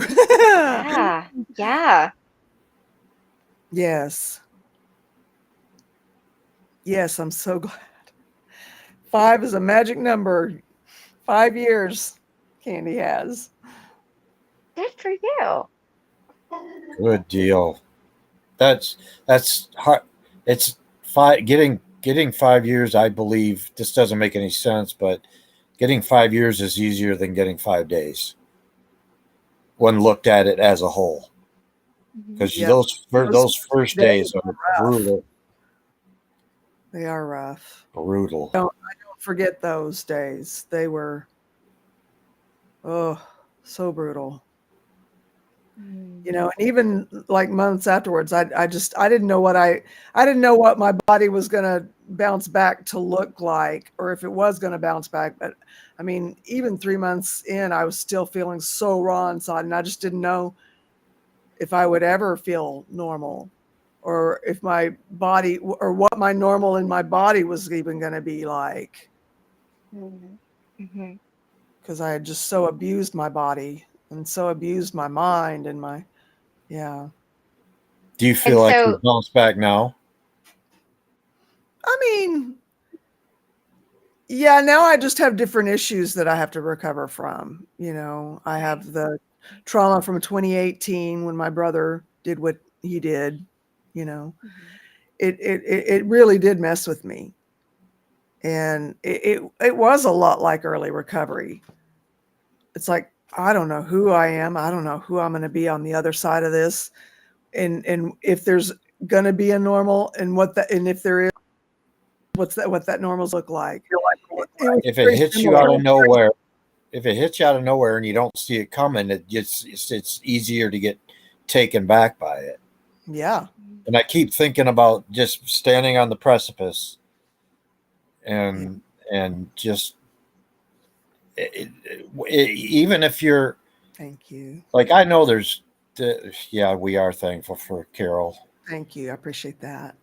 Yeah. Yeah. Yes. Yes, I'm so glad. 5 is a magic number. 5 years Candy has. Good for you. Good deal. That's hard. It's getting 5 years. I believe this doesn't make any sense, but getting 5 years is easier than getting 5 days when looked at it as a whole. Mhm. Because Yeah. those first Days days are rough. brutal, They are rough. brutal. Don't forget those days. They were, oh, so brutal. you know, and even like months afterwards, I didn't know I didn't know what my body was going to bounce back to look like, or if it was going to bounce back. But I mean, even 3 months in, I was still feeling so raw inside, and I just didn't know if I would ever feel normal, or if my body, or what my normal in my body was even going to be like, Mm-hmm. because I had just so abused my body and so abused my mind and my, yeah. Do you And feel like you so, bounce back now? I mean, yeah, now I just have different issues that I have to recover from. You know, I have the trauma from 2018 when my brother did what he did. You know, it really did mess with me, and it was a lot like early recovery. It's like, I don't know who I am. I don't know who I'm going to be on the other side of this, and if there's going to be a normal, and if there is, what that normals look like. It was If it very hits you similar. out of nowhere, if it hits you out of nowhere and you don't see it coming, it's easier to get taken back by it. Yeah. And I keep thinking about just standing on the precipice Yeah. and just even if you're Thank you. like, I know yeah, we are thankful for Carol. Thank you. I appreciate that.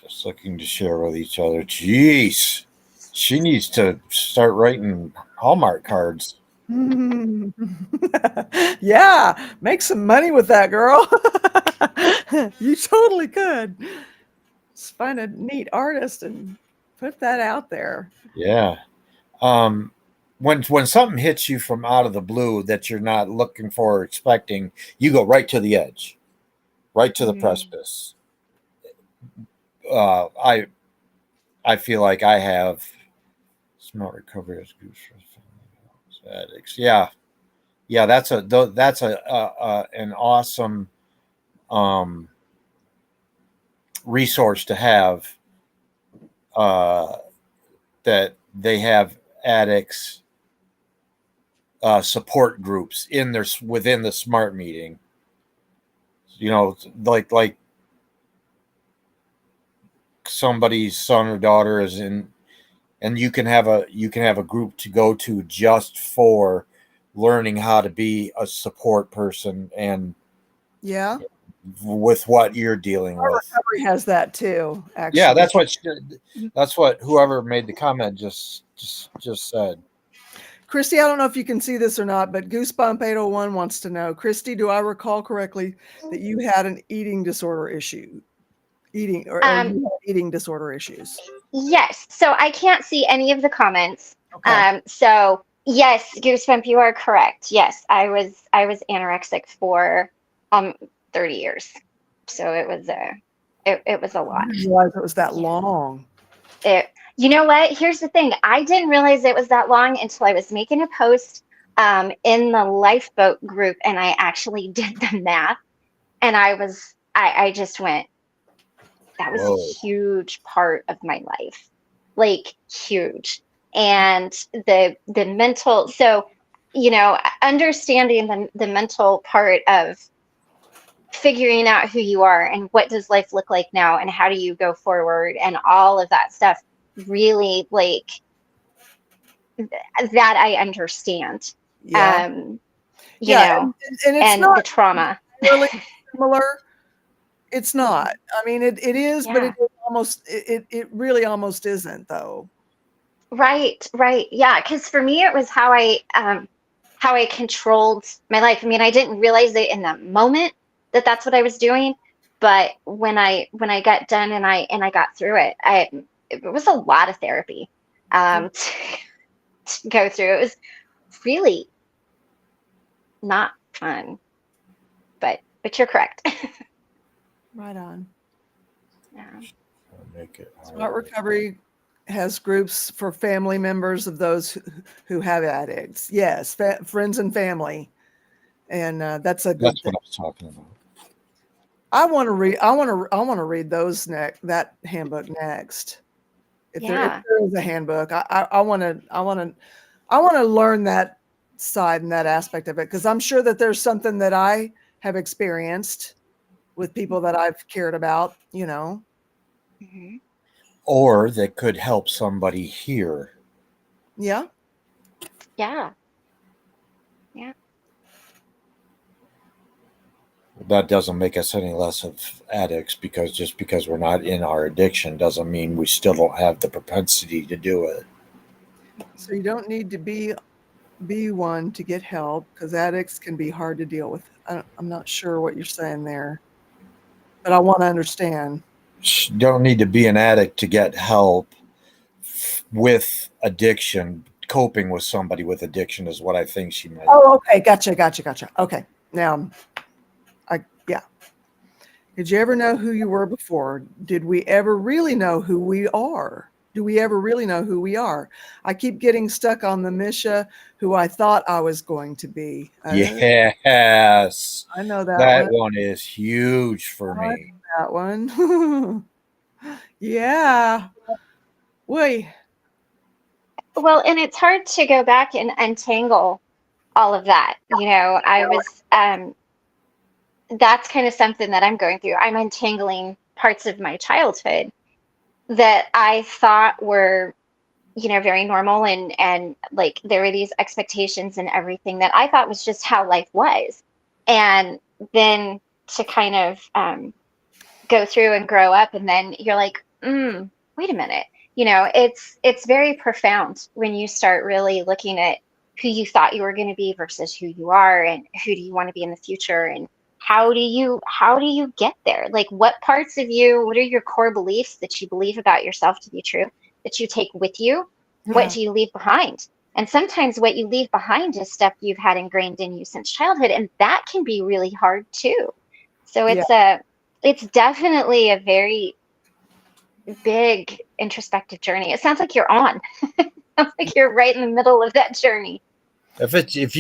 Just looking to share with each other. Jeez, she needs to start writing Hallmark cards. Yeah, make some money with that, girl. You totally could. Just find a neat artist and put that out there. Yeah. When something hits you from out of the blue that you're not looking for or expecting, you go right to the edge, right to the precipice. Uh, I I feel like I have smart recovery as good for addicts. Yeah, yeah, that's an awesome um, resource to have. Uh, that they have addicts support groups within the smart meeting. You know, like somebody's son or daughter is in, and you can have a group to go to just for learning how to be a support person and Yeah. with what you're dealing Our with. recovery has that too, Yeah, actually. that's what whoever made the comment just said. Christy, I don't know if you can see this or not, but Goosebump 801 wants to know, Christy, do I recall correctly that you had an eating disorder issue? Or um, you had eating disorder issues? yes. So I can't see any of the comments. Okay. So yes, Goosebump, you are correct. Yes, I was anorexic for 30 years. So it was a I lot. didn't realize it was that Yeah. long. It, you know what? Here's the thing. I didn't realize it was that long until I was making a post in the lifeboat group, and I actually did the math, and I just went, that was a Whoa. huge part of my life, like huge. And the mental, so understanding the mental part of figuring out who you are and what does life look like now and how do you go forward and all of that stuff, really, like, that I understand. Yeah. um you Yeah. know And it's and not the trauma. really similar. It's not. I mean, it is, but Yeah. it really almost isn't, though. Right, yeah, because for me it was how I controlled my life. I mean, I didn't realize it in the moment that that's what I was doing, but when I got done and I got through it, it was a lot of therapy to go through. It was really not fun, but you're correct. Right on. Yeah. Make it Smart harder. Recovery has groups for family members of those who have addicts. Yes, friends and family, and that's a good That's thing. what I was talking about. I want to read. I want to read those next. That handbook next. If there Yeah. is a handbook, I want to learn that side and that aspect of it, because I'm sure that there's something that I have experienced with people that I've cared about, you know. Mhm. Or that could help somebody here. Yeah. Yeah. Yeah. That doesn't make us any less of addicts, because just because we're not in our addiction doesn't mean we still don't have the propensity to do it. So you don't need to be one to get help, because addicts can be hard to deal with. I'm not sure what you're saying there, but I want to understand. Don't need to be an addict to get help with addiction. Coping with somebody with addiction is what I think she meant. Oh, okay. Gotcha. Okay. Now, yeah. Did you ever know who you were before? Did we ever really know who we are? Do we ever really know who we are? I keep getting stuck on the Misha who I thought I was going to be. Yes, I know that that one. one is huge for I know me. that one. Yeah. Wait. Well, and it's hard to go back and untangle all of that. I was that's kind of something that I'm going through. I'm untangling parts of my childhood that I thought were, very normal, and like there were these expectations and everything that I thought was just how life was. And then to kind of go through and grow up, and then you're like, wait a minute. It's very profound when you start really looking at who you thought you were going to be versus who you are, and who do you want to be in the future, and how do you get there? Like, what parts of you, what are your core beliefs that you believe about yourself to be true, that you take with you? What Yeah. do you leave behind? And sometimes what you leave behind is stuff you've had ingrained in you since childhood, and that can be really hard too. So Yeah. it's definitely a very big introspective journey. It sounds like you're on. Sounds like you're right in the middle of that journey. If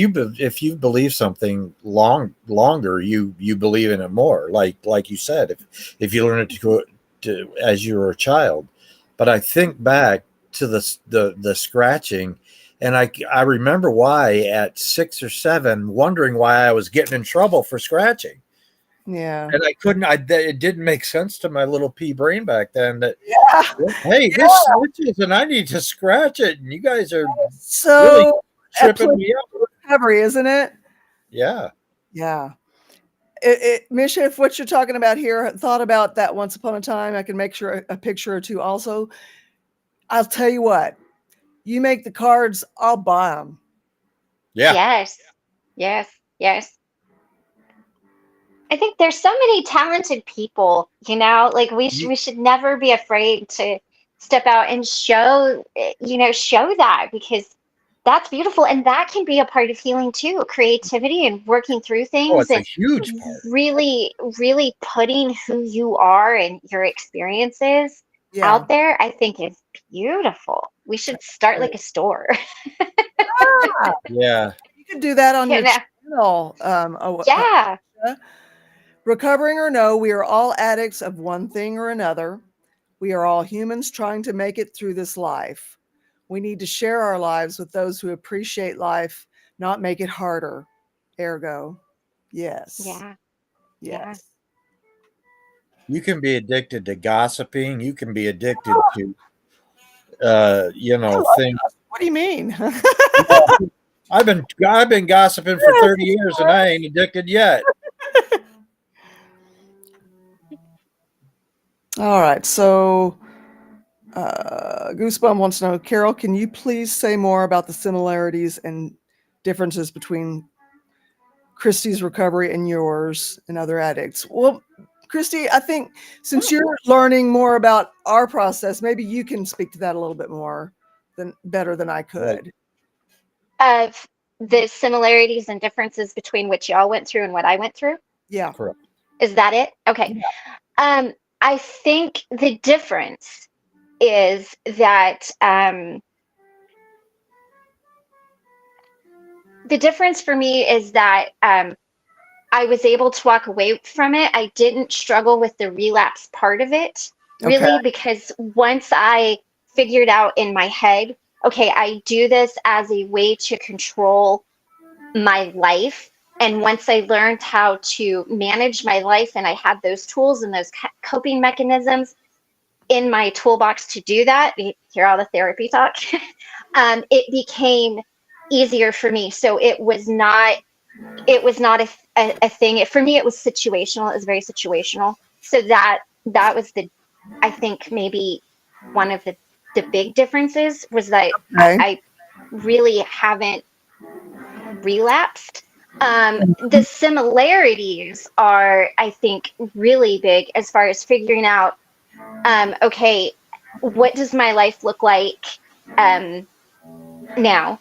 you believe something longer, you believe in it more. Like you said, if you learn it to as you were a child. But I think back to the scratching, and I remember why at 6 or 7, wondering why I was getting in trouble for scratching. Yeah. And I couldn't. It didn't make sense to my little pea brain back then that, Yeah. hey, this switches and I need to scratch it, and you guys are really So tripping me up. recovery, isn't it? Yeah. Yeah. Misha, if what you're talking about here, thought about that once upon a time, I can make sure a picture or two also. I'll tell you what, you make the cards, I'll buy them. Yeah. Yes. Yes. Yes. I think there's so many talented people, like we should never be afraid to step out and show that, because that's beautiful, and that can be a part of healing too, creativity and working through Oh, things, it's a and huge part. really, really putting who you are and your experiences Yeah. out there, I think is beautiful. We should start like a store. Ah, Yeah. you could do that on you your know? channel. Yeah. Recovering or no, we are all addicts of one thing or another. We are all humans trying to make it through this life. We need to share our lives with those who appreciate life, not make it harder. Ergo, yes, Yeah. Yeah. yes. You can be addicted to gossiping. You can be addicted to, I love things. us. What do you mean? I've been gossiping for 30 years and I ain't addicted yet. All right. So, Goosebump wants to know, Carol, can you please say more about the similarities and differences between Christy's recovery and yours and other addicts? Well, Christy, I think since you're learning more about our process, maybe you can speak to that a little bit more better than I Right. could. Of the similarities and differences between what y'all went through and what I went through. Yeah. Correct. Is that it? Okay. Yeah. I think the difference is that the difference for me is that I was able to walk away from it. I didn't struggle with the relapse part of it, Okay. really, because once I figured out in my head, okay, I do this as a way to control my life. And once I learned how to manage my life and I had those tools and those coping mechanisms in my toolbox to do that, you hear all the therapy talk, it became easier for me. So it was not a thing. For me, it was situational. It was very situational. So that was I think maybe one of the big differences was that Okay. I really haven't relapsed. The similarities are, I think, really big as far as figuring out, okay, what does my life look like um, now?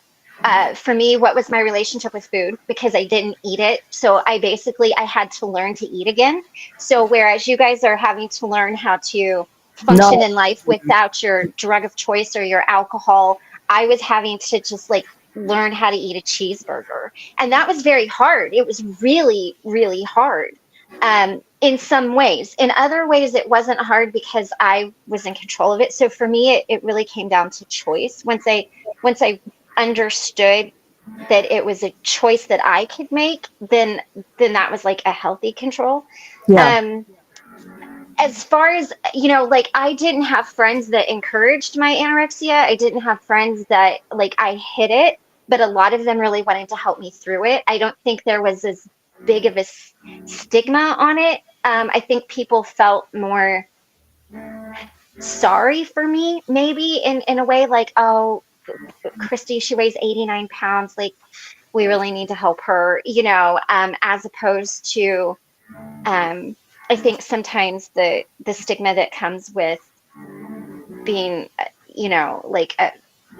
For me, what was my relationship with food? Because I didn't eat it, so I had to learn to eat again. So whereas you guys are having to learn how to function No. in life without your drug of choice or your alcohol, I was having to just like learn how to eat a cheeseburger, and that was very hard. It was really, really hard. In some ways, in other ways, it wasn't hard because I was in control of it. So for me, it really came down to choice. Once I understood that it was a choice that I could make, then that was like a healthy control. Yeah. Um, as far as like I didn't have friends that encouraged my anorexia. I didn't have friends that like I hid it, but a lot of them really wanted to help me through it. I don't think there was as big of a stigma on it. I think people felt more sorry for me, maybe in a way, like, oh, Christy, she weighs 89 pounds. Like, we really need to help her, as opposed to, um, I think sometimes the stigma that comes with being, like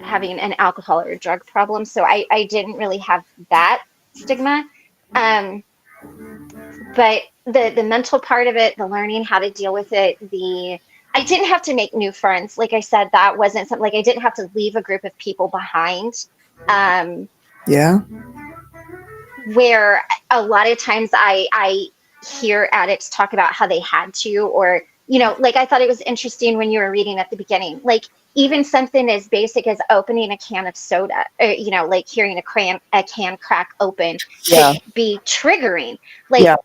having an alcohol or a drug problem. So I didn't really have that stigma. Um, but the mental part of it, the learning how to deal with it, I didn't have to make new friends. Like I said, that wasn't something, like I didn't have to leave a group of people behind. Um, Yeah. where a lot of times I hear addicts talk about how they had to, or like I thought it was interesting when you were reading at the beginning, like even something as basic as opening a can of soda, or, like hearing a can crack open could Yeah. be triggering. Like Yeah.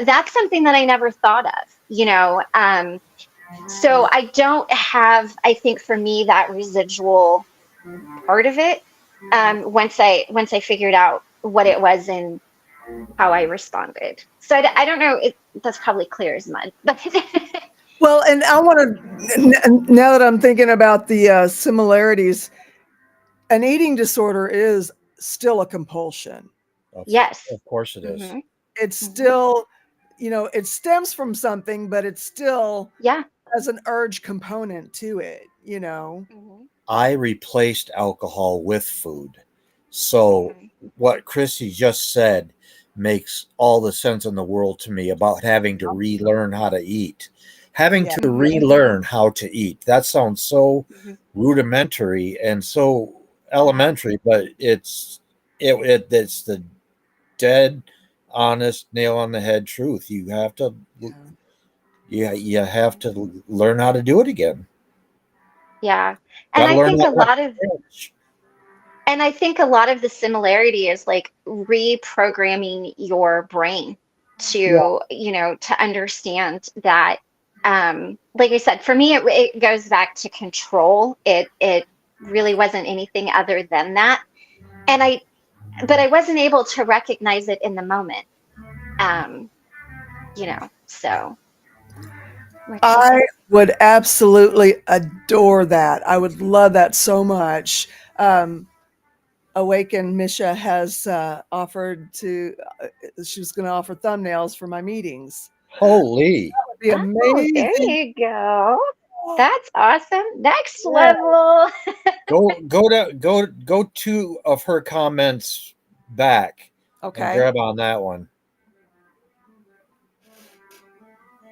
that's something that I never thought of. So I don't have, I think for me, that residual part of it. Once I figured out what it was and how I responded. So I don't know. That's probably clear as mud. But Well, and I want to, now that I'm thinking about the similarities, an eating disorder is still a compulsion. Of, yes. of course it is. Hmm. It's Hmm. still, it stems from something, but it still Yeah. has an urge component to it. Hmm. I replaced alcohol with food. So Hmm. what Chrissy just said makes all the sense in the world to me about having to relearn how to eat. Having Yeah. to Hmm. relearn how to eat. That sounds so Hmm. rudimentary and so elementary, but it's the dead honest nail on the head truth. Yeah. You have to learn how to do it again. Yeah. And Got to I learn think that a left lot of branch. and I think a lot of the similarity is like reprogramming your brain Yeah. to understand that, like I said, for me it goes back to control. It really wasn't anything other than that. And but I wasn't able to recognize it in the moment. Um, so what do you I think? would absolutely adore that. I would love that so much. Awaken Misha has offered she was going to offer thumbnails for my meetings. Holy. That'd be Oh, there amazing. you go. That's awesome. Next Yeah. level. Go two of her comments back and Okay. grab on that one.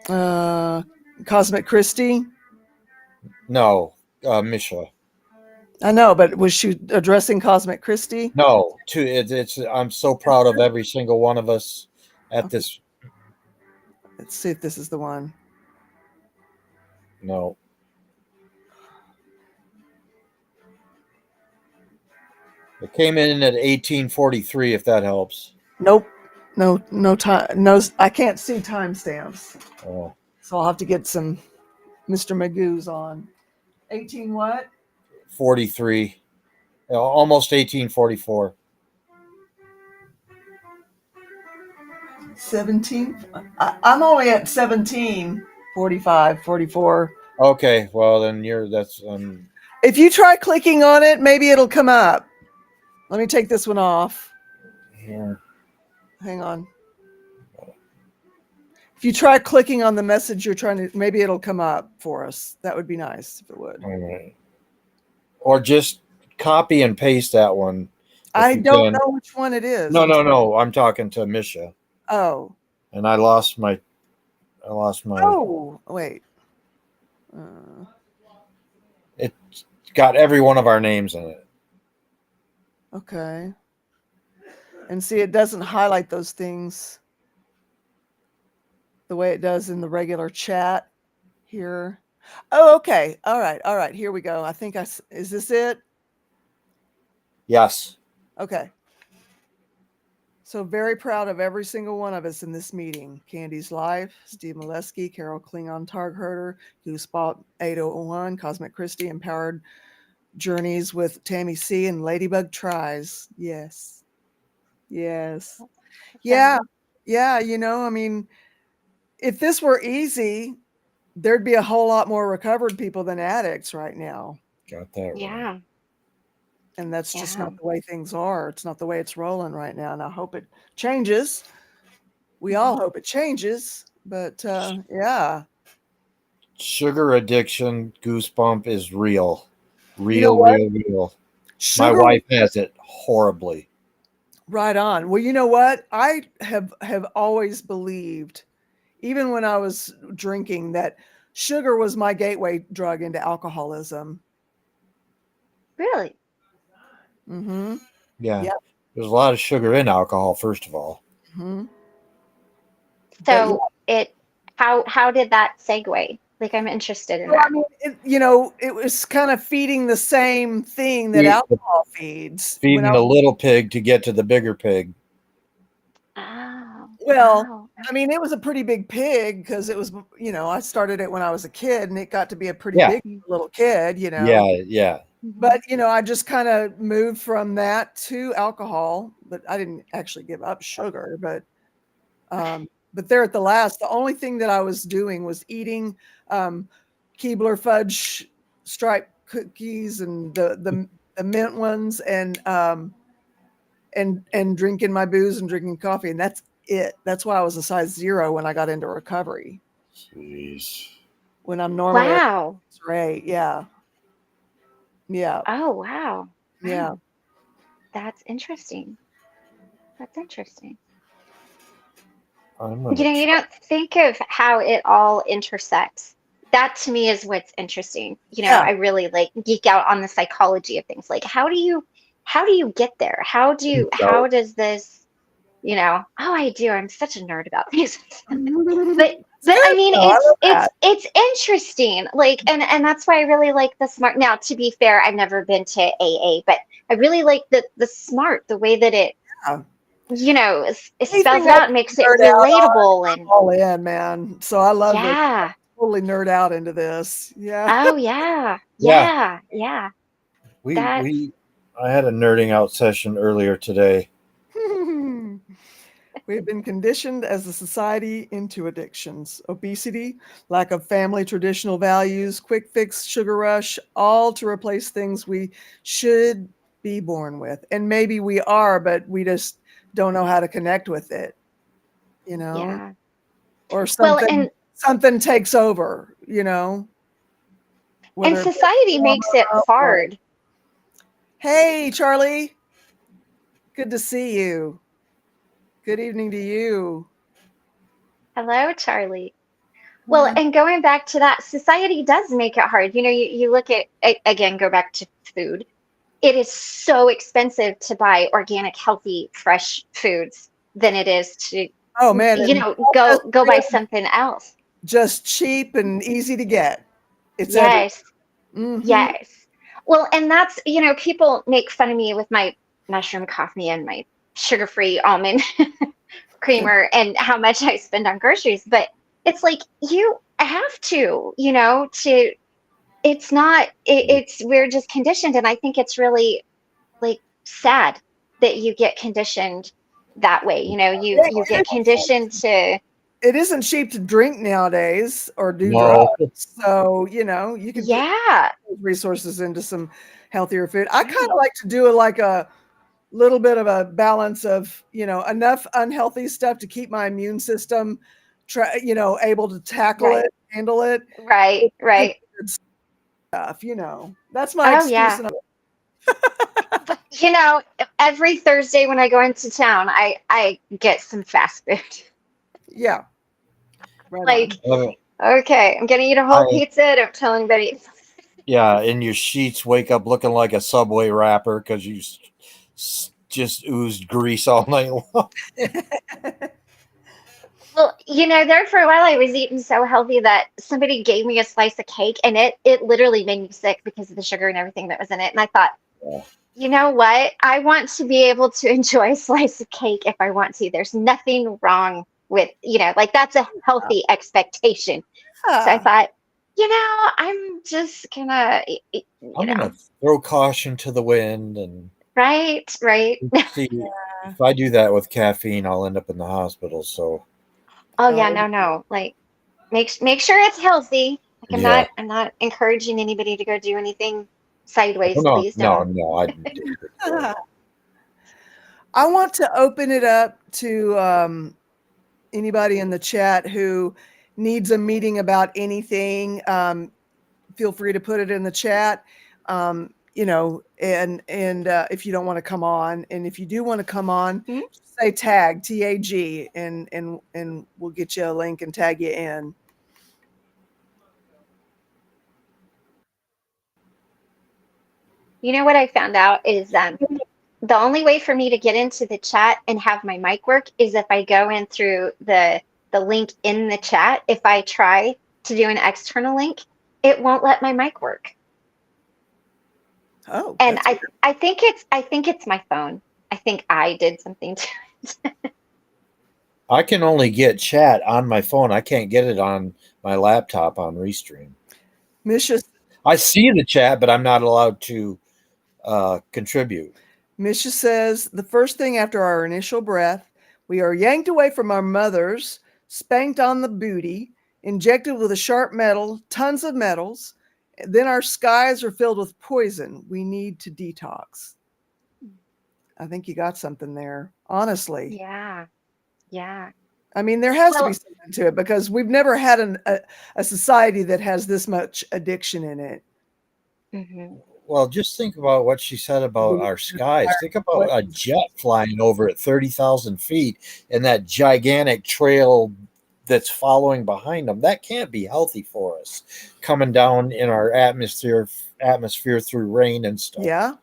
Uh, Cosmic Christie. No, Misha. I know, but was she addressing Cosmic Christie? No, it's I'm so proud of every single one of us at Okay. this. Let's see if this is the one. No, It came in at 1843, if that helps. Nope. No time. No, I can't see timestamps. Oh, So I'll have to get some Mr. Magoo's on. 18 what? 43. Almost 1844. 17. I'm only at 17, 45, 44. Okay, well then that's If you try clicking on it, maybe it'll come up. Let me take this one off. here. Hang on. If you try clicking on the message you're trying to, maybe it'll come up for us. That would be nice if it would. All right. Or just copy and paste that one. I you don't can. know which one it is. No. I'm talking to Misha, Oh. and I lost my. Oh, wait. It's got every one of our names in it. Okay. And see, it doesn't highlight those things the way it does in the regular chat here. Oh, okay. All right. Here we go. I think is this it? Yes. Okay. So very proud of every single one of us in this meeting. Candy's Life, Steve Molesky, Carol Klingon Targherder, Gooseball 801, Cosmic Christie, Empowered Journeys with Tammy C, and Ladybug Tries. Yes. Yes. Yeah. Yeah. I mean, if this were easy, there'd be a whole lot more recovered people than addicts right now. Got that right. Yeah. And that's just not the way things are. It's not the way it's rolling right now. And I hope it changes. We all hope it changes. But yeah. Sugar addiction, goosebump is real. Real. Sugar, my wife has it horribly. Right on. Well, you know what? I have always believed, even when I was drinking, that sugar was my gateway drug into alcoholism. Really? Mm-hmm. Yeah. Yep. There's a lot of sugar in alcohol, first of all. Mm-hmm. So how did that segue? Like, I'm interested in that. I mean, it was kind of feeding the same thing that alcohol feeds. Feeding the little pig to get to the bigger pig. Oh. Well, wow. I mean, it was a pretty big pig because it was, I started it when I was a kid, and it got to be a pretty big little kid, Yeah. But, I just kind of moved from that to alcohol, but I didn't actually give up sugar. But there at the last, the only thing that I was doing was eating Keebler fudge stripe cookies and the mint ones, and drinking my booze and drinking coffee, and that's it. That's why I was a size 0 when I got into recovery. Jeez. When I'm normally wow. Right. Yeah. Yeah. Oh wow. Yeah. That's interesting. You don't think of how it all intersects. That to me is what's interesting. I really geek out on the psychology of things. Like, how do you get there? How does this, oh, I do. I'm such a nerd about these. but I mean, it's interesting. And that's why I really like the SMART. Now, to be fair, I've never been to AA, but I really like the SMART, the way that it, it spells out and makes it relatable. And all in, man. So I love it. Totally nerd out into this. Yeah. Oh yeah. Yeah. I had a nerding out session earlier today. We've been conditioned as a society into addictions, obesity, lack of family traditional values, quick fix, sugar rush, all to replace things we should be born with. And maybe we are, but we just don't know how to connect with it, Yeah. or something takes over, And society makes it hard. Hey, Charlie. Good to see you. Good evening to you. Hello, Charlie. Well, and going back to that, society does make it hard. You look at, again, go back to food. It is so expensive to buy organic, healthy, fresh foods than it is to, go buy something else. Just cheap and easy to get. It's yes. Mm-hmm. Yes. Well, and that's, people make fun of me with my mushroom coffee and my sugar-free almond creamer and how much I spend on groceries. But it's like you have to, to it's not it's we're just conditioned, and I think it's really like sad that you get conditioned that way. Yeah, You get conditioned to it isn't cheap to drink nowadays or do No. drugs. So, you can put yeah. those resources into some healthier food. I kind Right. of like to do like a little bit of a balance of, enough unhealthy stuff to keep my immune system, able to tackle Right. it, handle it. Right. Good Right. stuff, That's my Oh excuse. yeah. But every Thursday when I go into town, I get some fast food. Yeah, right Like, on. okay, I'm gonna eat a whole I pizza. Don't tell anybody. Yeah, and your sheets wake up looking like a Subway wrapper because you just oozed grease all night long. Well, there for a while I was eating so healthy that somebody gave me a slice of cake, and it literally made me sick because of the sugar and everything that was in it. And I thought, Yeah. you know what? I want to be able to enjoy a slice of cake if I want to. There's nothing wrong with, like that's a healthy expectation. So I Yeah. thought, I'm just gonna, I'm gonna throw caution to the wind and right, right. see if I do that with caffeine, I'll end up in the hospital. So Oh yeah, Oh, no. Like make sure it's healthy. Like yeah, I'm not encouraging anybody to go do anything sideways. no, Please no, don't. no, I didn't do it. I want to open it up to anybody in the chat who needs a meeting about anything. Feel free to put it in the chat. And if you don't want to come on, and if you do want to come on, Hmm? say tag TAG, and we'll get you a link and tag you in. You know what I found out is the only way for me to get into the chat and have my mic work is if I go in through the link in the chat. If I try to do an external link, it won't let my mic work. Oh, And that's I think it's my phone. I think I did something to it. I can only get chat on my phone. I can't get it on my laptop on Restream. Misha. I see the chat, but I'm not allowed to contribute. Misha says the first thing after our initial breath, we are yanked away from our mothers, spanked on the booty, injected with a sharp metal, tons of metals. Then our skies are filled with poison. We need to detox. I think you got something there, honestly. Yeah. Yeah. I mean, there has to be Well, something to it because we've never had a society that has this much addiction in it. mhm. Well, just think about what she said about our skies. Think about a jet flying over at 30,000 feet and that gigantic trail that's following behind them. That can't be healthy for us coming down in our atmosphere through rain and stuff. Yeah.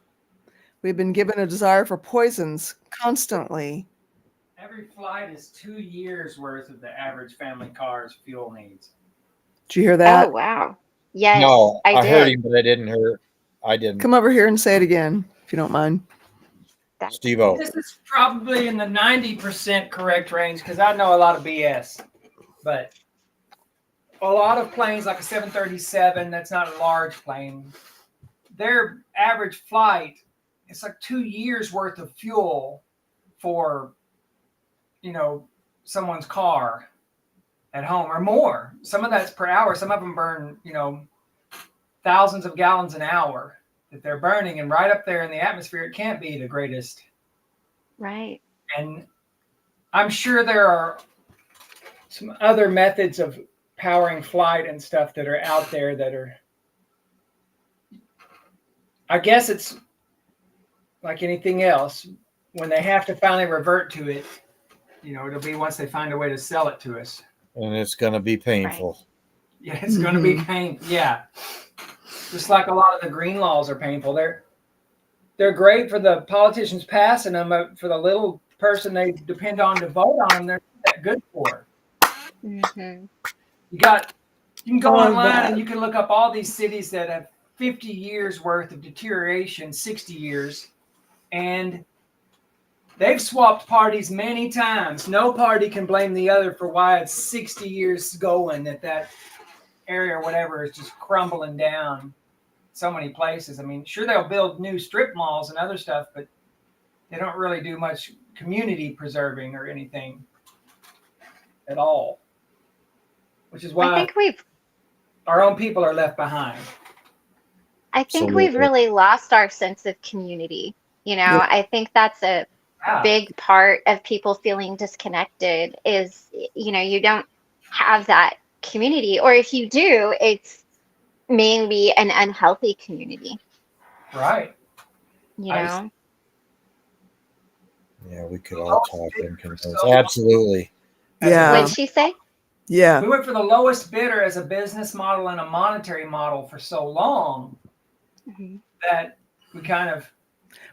We've been given a desire for poisons constantly. Every flight is 2 years worth of the average family car's fuel needs. Did you hear that? Oh wow. Yes, No, I I heard did. him, but I didn't hear. I didn't. Come over here and say it again, if you don't mind. That's Steve-O. This is probably in the 90% correct range because I know a lot of BS. But a lot of planes, like a 737, that's not a large plane, their average flight, it's like 2 years worth of fuel for, someone's car at home or more. Some of that's per hour. Some of them burn, thousands of gallons an hour that they're burning, and right up there in the atmosphere, it can't be the greatest. right. And I'm sure there are some other methods of powering flight and stuff that are out there that are, I guess it's like anything else. When they have to finally revert to it, it'll be once they find a way to sell it to us. And it's going to be painful. Yeah, it's going to be painful. Yeah. Just like a lot of the green laws are painful. They're great for the politicians passing them, but for the little person they depend on to vote on them, they're not that good for. Mhm. You can go Oh, online that. and you can look up all these cities that have 50 years worth of deterioration, 60 years, and They've swapped parties many times. No party can blame the other for why it's 60 years going that area or whatever is just crumbling down so many places. I mean, sure, they'll build new strip malls and other stuff, but they don't really do much community preserving or anything at all, which is I why think we've our own people are left behind. Absolutely. really lost our sense of community. You know, Yeah. I think that's a Wow. big part of people feeling disconnected is, you know, you don't have that community, or if you do, it's maybe an unhealthy community, Right. you I- know? Yeah, we could all talk and For convince. so long. Absolutely. Yeah. What'd she say? Yeah. We went for the lowest bidder as a business model and a monetary model for so long Mhm. that we kind of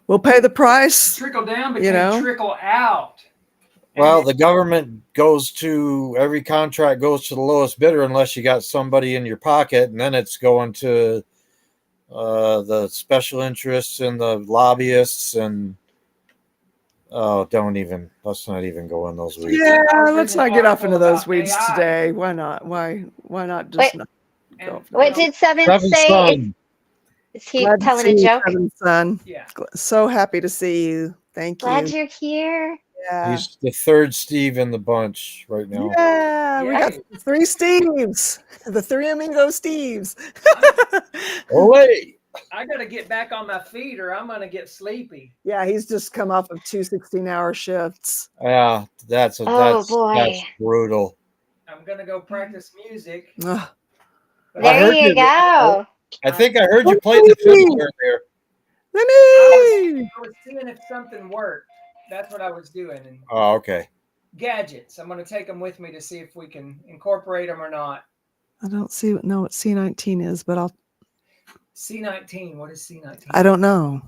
We'll pay the price. trickle down, You became know? trickle out. Well, the government goes to every contract goes to the lowest bidder unless you got somebody in your pocket, and then it's going to the special interests and the lobbyists and let's not even go in those weeds. Yeah, I was let's reading not an get off into article those about weeds AI. today. Why not? Why not just Wait. not And, go off into What those? did Seventh Seventh say? son. Is he Glad to telling see a you, joke? Seventh son. Yeah. So happy to see you. Thank Glad you. you're here. Yeah. He's the third Steve in the bunch right now. Yeah, we got Yay. 3 Steves, the 3 Amigo Steves. Olay! I got to get back on my feet or I'm going to get sleepy. Yeah, he's just come off of 2 16-hour shifts. Yeah, that's boy. brutal. I'm going to go practice music. Ugh. But There heard you you. go. I think I heard you play the fiddle earlier. Let I me. was seeing if something worked. That's what I was doing. And Oh, okay. gadgets, I'm going to take them with me to see if we can incorporate them or not. I don't know what C19 is, but C19. What is C19? I don't know.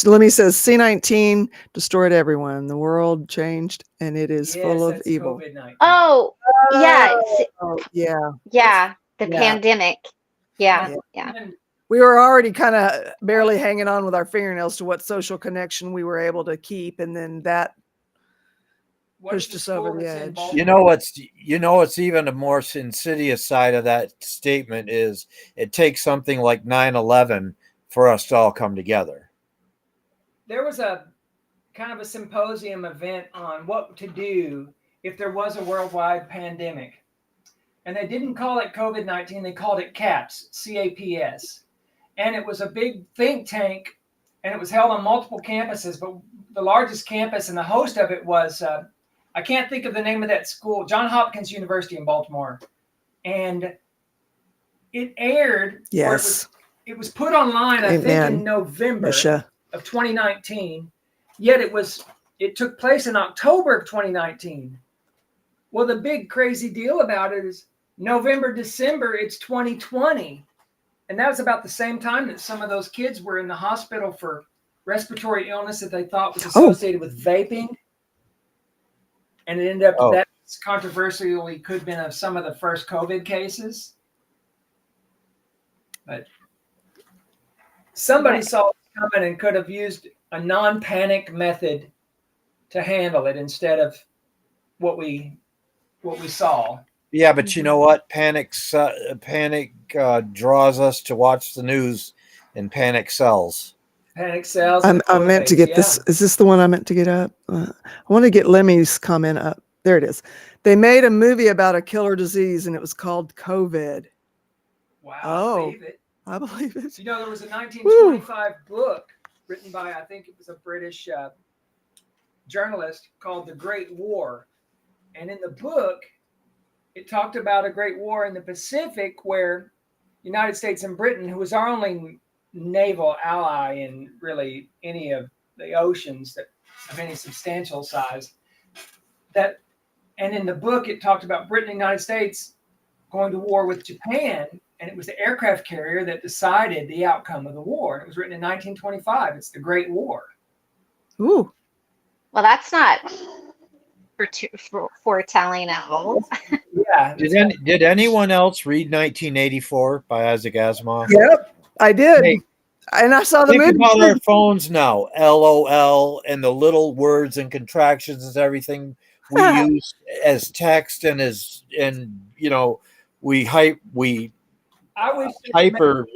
Let me says C19 destroyed everyone. The world changed and it is Yes, full of that's evil. COVID-19. Oh, yeah. Oh, yeah. Yeah. The Yeah. pandemic. Yeah. Yeah. Yeah. And We were already kind of barely hanging on with our fingernails to what social connection we were able to keep. And then that what is pushed the us over school the that's in edge. Baltimore? You know what's even a more insidious side of that statement is it takes something like 9/11 for us to all come together. There was a kind of a symposium event on what to do if there was a worldwide pandemic. And they didn't call it COVID-19, they called it CAPS, C-A-P-S. And it was a big think tank, and it was held on multiple campuses, but the largest campus and the host of it was, I can't think of the name of that school, Johns Hopkins University in Baltimore. And it aired, or Yes. it was put online, I think Amen. in November Misha. of 2019, yet it took place in October of 2019. Well, the big crazy deal about it is November, December, it's 2020. And that was about the same time that some of those kids were in the hospital for respiratory illness that they thought was associated with vaping. And it ended up that controversially could have been of some of the first COVID cases. But somebody saw it coming and could have used a non-panic method to handle it instead of what we saw. Yeah, but you know what? Panic draws us to watch the news, and panic sells. Panic sells. I meant to get this. Is this the one I meant to get up? I want to get Lemmy's comment up. There it is. They made a movie about a killer disease, and it was called COVID. Wow. Oh. I believe it. I believe it. You know, there was a 1925 book written by, I think it was a British journalist called The Great War. And in the book, it talked about a great war in the Pacific where United States and Britain, who was our only naval ally in really any of the oceans that of any substantial size, and in the book, it talked about Britain and the United States going to war with Japan, and it was the aircraft carrier that decided the outcome of the war. And it was written in 1925. It's the Great War. Ooh. Well, that's not foretelling at all. Yeah. Did anyone else read 1984 by Isaac Asimov? Yep, I did. Hey, And I saw the Think movie. about our phones now. LOL and the little words and contractions and everything we use as text and we I wish they would make hyper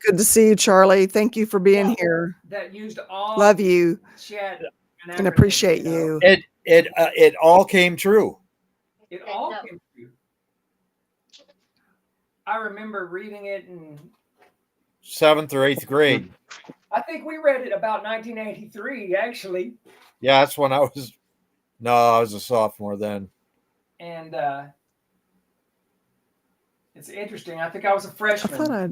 Good to see you, Charlie. Thank you for being Yeah. here. that used all Love you chat and and appreciate everything, you. it all came true. It all came true. I remember reading it, and 7th or 8th grade. I think we read it about 1983, actually. Yeah, that's when I was a sophomore then. And it's interesting. I think I was a I freshman. thought I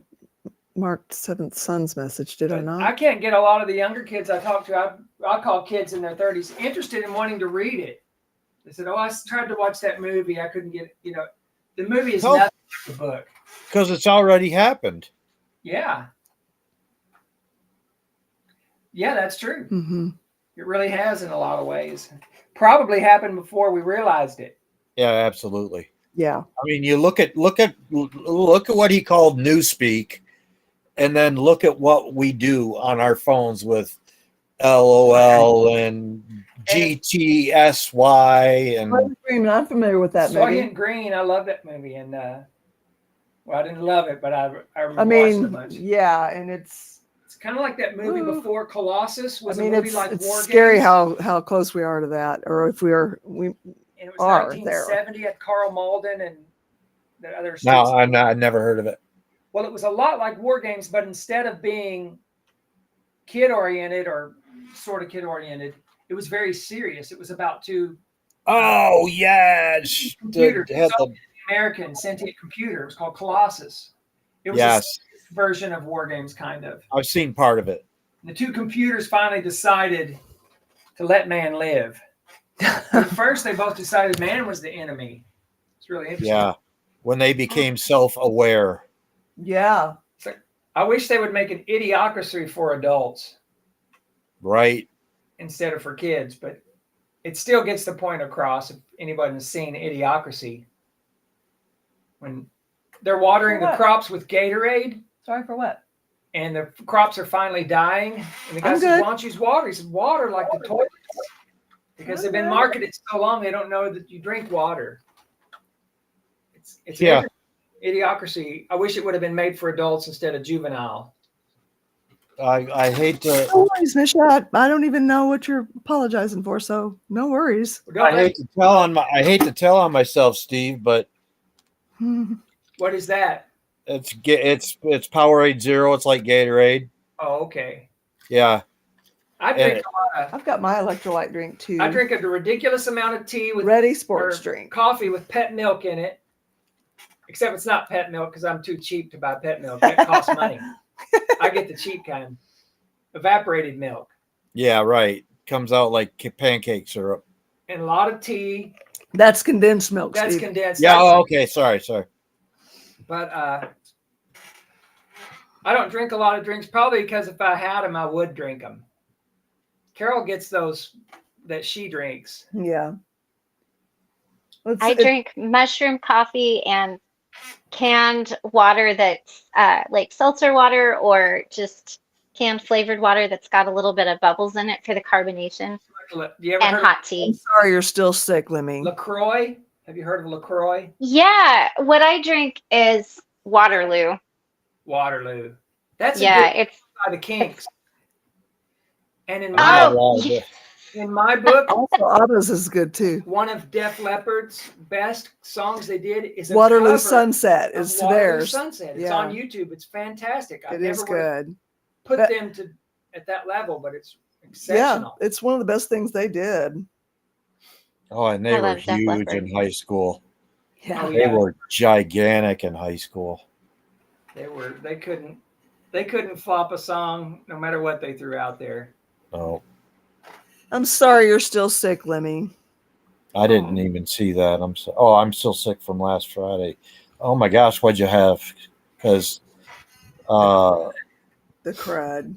marked Seventh Son's message. Did I But not? I can't get a lot of the younger kids I talk to. I call kids in their 30s interested in wanting to read it. They said, "Oh, I tried to watch that movie. I couldn't get it." The movie is No. nothing like the book. Because it's already happened. Yeah. Yeah, that's true. Mm-hmm. It really has in a lot of ways. Probably happened before we realized it. Yeah, absolutely. Yeah. I mean, you look at what he called newspeak, and then look at what we do on our phones with LOL and GTSY and I'm familiar with that movie. Soylent Green, I love that movie, and well, I didn't love it, but I remember I watching it a mean, bunch. yeah, and it's Kind of like that movie Ooh. before Colossus was I mean, a movie it's like it's War scary Games. how close we are to that, or if we And it was are 1970 at Carl Malden and the other. no, I never heard of it. Well, it was a lot like War Games, but instead of being kid oriented or sort of kid oriented, it was very serious. It was about two Oh yes, computers. had the- American sentient computer. It was called Colossus. It was yes, a version of War Games, kind of. I've seen part of it. The two computers finally decided to let man live. At first, they both decided man was the enemy. It's really interesting. Yeah, when they became self-aware. yeah. So I wish they would make an idiocracy for adults Right. instead of for kids, but it still gets the point across. If anybody has seen Idiocracy, when they're watering the crops with Gatorade. Sorry for what? And the crops are finally dying. And the guy I'm says, good. "Why don't you use water?" He said, "Water like the toilets." Because they've been marketed so long, they don't know that you drink water. It's Yeah. Idiocracy. I wish it would have been made for adults instead of juvenile. I hate to. No worries, Misha. I don't even know what you're apologizing for, so no worries. Don't I let- hate to tell on myself, Steve, but What is that? it's Powerade Zero. It's like Gatorade. Oh, okay. Yeah. I drink a lot of. I've got my electrolyte drink too. I drink a ridiculous amount of tea with Ready sports or drink. coffee with pet milk in it. Except it's not pet milk because I'm too cheap to buy pet milk. It costs money. I get the cheap kind. Evaporated milk. Yeah, right. Comes out like pancake syrup. And a lot of tea. That's condensed milk. That's Steve. condensed. Yeah. That's- Oh, okay. Sorry. But I don't drink a lot of drinks, probably because if I had them, I would drink them. Carol gets those that she drinks. Yeah. I drink mushroom coffee and canned water that's like seltzer water or just canned flavored water that's got a little bit of bubbles in it for the carbonation, Do you ever and heard hot I'm tea. sorry you're still sick, Lemmy. of LaCroix? Have you heard of LaCroix? Yeah, what I drink is Waterloo. Waterloo. That's Yeah, a good it's by the Kinks. And in Oh, my book, Also, Abba's is good too. one of Def Leppard's best songs they did is a Waterloo cover Sunset of is Waterloo theirs. Sunset. It's Yeah. on YouTube. It's fantastic. I It never is would have good. put But- them to at that level, but it's Yeah, exceptional. it's one of the best things they did. Oh, and they I were love Def huge Leppard. in high school. Yeah. Oh, They yeah. were gigantic in high school. They couldn't flop a song no matter what they threw out there. Oh, I'm sorry you're still sick, Lemmy. I didn't even see that. I'm still sick from last Friday. Oh my gosh, what'd you have? Because The crud.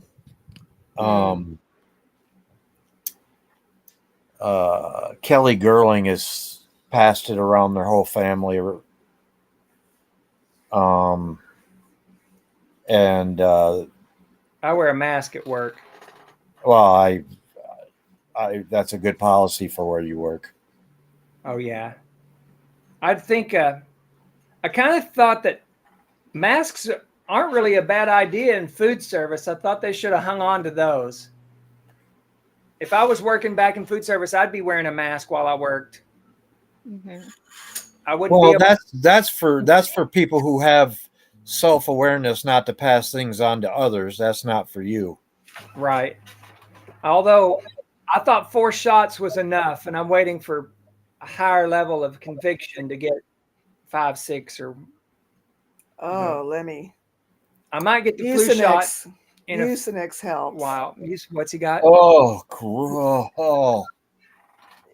Kelly Gerling has passed it around their whole family. And I wear a mask at work. Well, that's a good policy for where you work. Oh yeah. I think I kind of thought that masks aren't really a bad idea in food service. I thought they should have hung on to those. If I was working back in food service, I'd be wearing a mask while I worked. Mhm. I wouldn't be Well, able. that's for people who have self-awareness not to pass things on to others. That's not for you. Right. Although I thought 4 shots was enough, and I'm waiting for a higher level of conviction to get 5, 6, or Oh, let me. I might get the flu shot Mucinex. in a Mucinex helps. while. What's he got? Oh,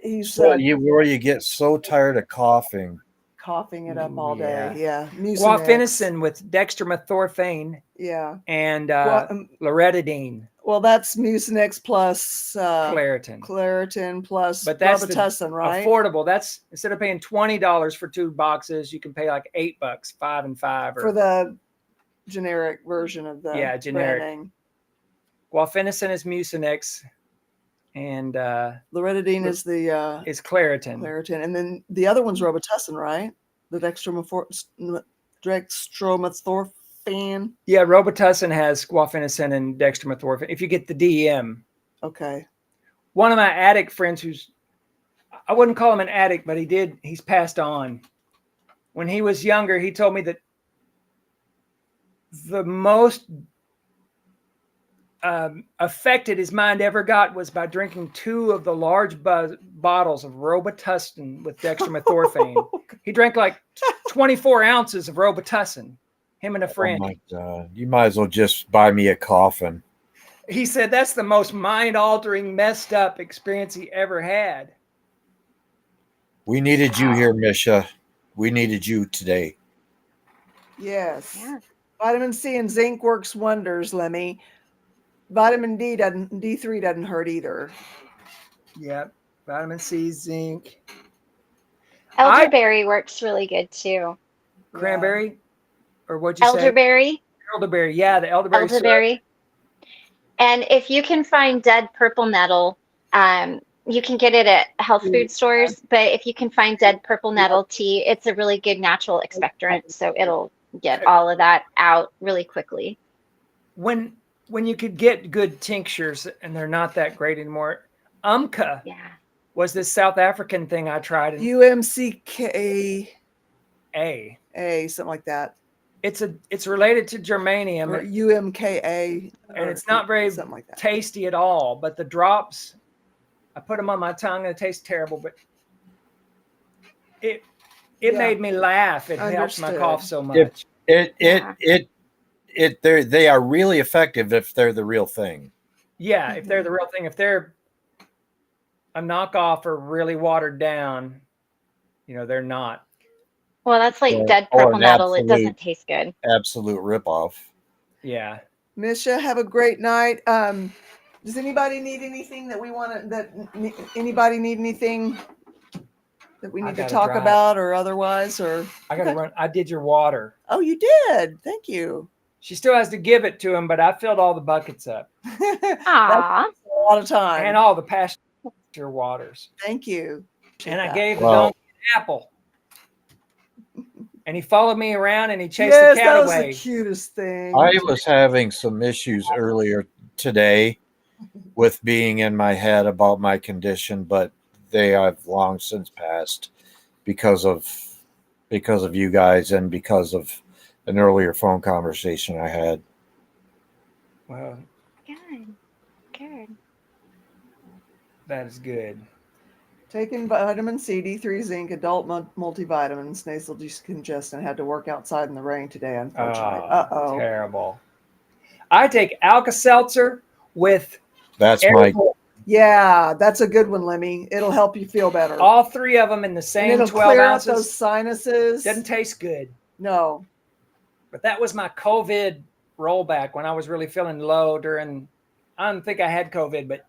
He's where you get so tired of coughing. coughing it up all day. Yeah. Mucinex. Guaifenesin with dextromethorphan Yeah. and Well, loratadine, well, that's Mucinex plus Claritin. Claritin plus But that's Robitussin, right? affordable. That's instead of paying $20 for 2 boxes, you can pay like $8, 5 and 5. For the generic version of the Yeah, generic. brand name. Guaifenesin is Mucinex, and Loratadine is the is Claritin. Claritin, and then the other one's Robitussin, right? The dextromethorphan. Yeah, Robitussin has guaifenesin and dextromethorphan. If you get the DEM. Okay. One of my addict friends, I wouldn't call him an addict, but he's passed on. When he was younger, he told me that the most affected his mind ever got was by drinking 2 of the large bottles of Robitussin with dextromethorphan. He drank like 24 ounces of Robitussin, him and a friend. Oh my God. You might as well just buy me a coffin. He said that's the most mind-altering, messed up experience he ever had. We needed you here, Misha. We needed you today. Yes. Yeah. Vitamin C and zinc works wonders, Lemmy. Vitamin D3 doesn't hurt either. Yep. Vitamin C, zinc. Elderberry works really good too. Cranberry? Or what'd you say? Elderberry. Elderberry. Yeah, the elderberry syrup. Elderberry. And if you can find dead purple nettle, you can get it at health food stores. But if you can find dead purple nettle tea, it's a really good natural expectorant, so it'll get all of that out really quickly. When you could get good tinctures, and they're not that great anymore, Umka was this South African thing I tried. UMCKA, something like that. It's related to germanium, or UMKA, and it's not very like tasty at all. But the drops, I put them on my tongue, and it tastes terrible. But it made me laugh. It helps my cough so much. They are really effective if they're the real thing. Yeah, if they're the real thing. If they're a knockoff or really watered down, they're not. Well, that's like dead purple nettle. It doesn't taste good. Absolute ripoff. Yeah. Misha, have a great night. Does anybody need anything that we want to? Anybody need anything that we need to talk about or otherwise? Or I got to run. I did your water. Oh, you did. Thank you. She still has to give it to him, but I filled all the buckets up. Aww. A lot of time. And all the pasture waters. Thank you. And I gave the donkey an apple. And he followed me around and he chased the cat that was away. The cutest thing. I was having some issues earlier today with being in my head about my condition, but they have long since passed because of you guys and because of an earlier phone conversation I had. Well, good. That is good. Taking vitamin C, D3, zinc, adult multivitamins, nasal decongestant. Had to work outside in the rain today, unfortunately. Oh, terrible. I take Alka-Seltzer with... That's my... Yeah, that's a good one, Lemmy. It'll help you feel better. All 3 of them in the same and it'll 12 clear ounces. out those sinuses. Doesn't taste good. No. But that was my COVID rollback when I was really feeling low during... I don't think I had COVID, but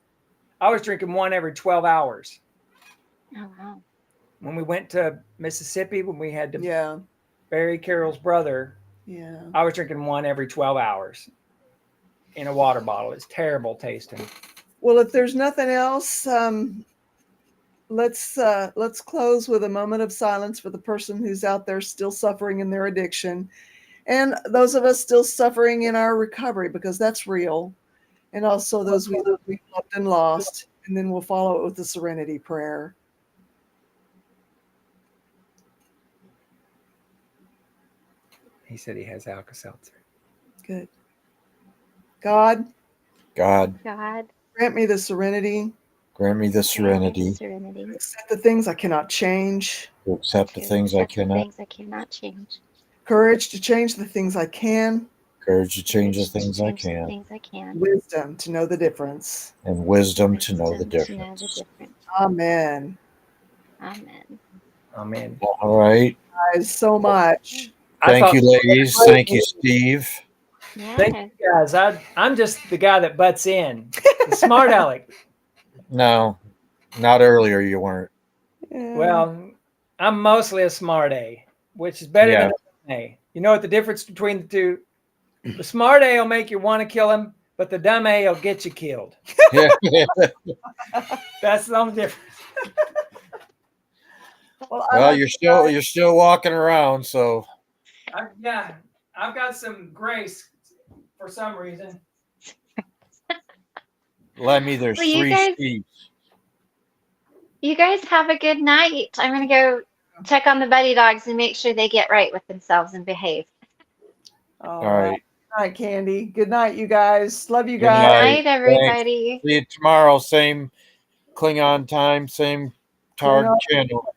I was drinking one every 12 hours. Oh, wow. When we went to Mississippi, when we had to bury Carol's brother, I was drinking one every 12 hours. in a water bottle. It's terrible tasting. Well, if there's nothing else, let's close with a moment of silence for the person who's out there still suffering in their addiction, and those of us still suffering in our recovery, because that's real, and also those we loved and lost. And then we'll follow it with the serenity prayer. He said he has Alka-Seltzer. Good. God, God, grant me the serenity grant me the serenity Serenity. to accept the things I cannot change, to accept the things I cannot, change. courage to change the things I can, courage to change the things I The can, things I can. wisdom to know the difference. and wisdom to know the Wisdom to know difference. the difference. Amen. Amen. Amen. All right. Guys, so much. Thank you, ladies. Thank you, Steve. Yeah. Thank you guys. I'm just the guy that butts in. The smart aleck. No, not earlier. You weren't. Yeah. Well, I'm mostly a smart A, which is better than a dumb A. You know what the difference between the two? The smart A will make you want to kill him, but the dumb A will get you killed. Yeah. That's the only difference. Well, you're still walking around, so I've got some grace for some reason. Lemmy, there's Well, you 3 guys- Steves. You guys have a good night. I'm going to go check on the buddy dogs and make sure they get right with themselves and behave. All All right. right. Good night, Candy. Good night, you guys. Love you Good guys. Good night. night, everybody. See you tomorrow. Same Klingon time, same Targ Klingon. channel.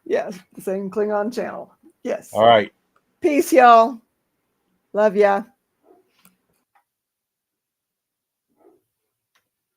Yes, the same Klingon channel. Yes. All right. Peace, y'all. Love ya.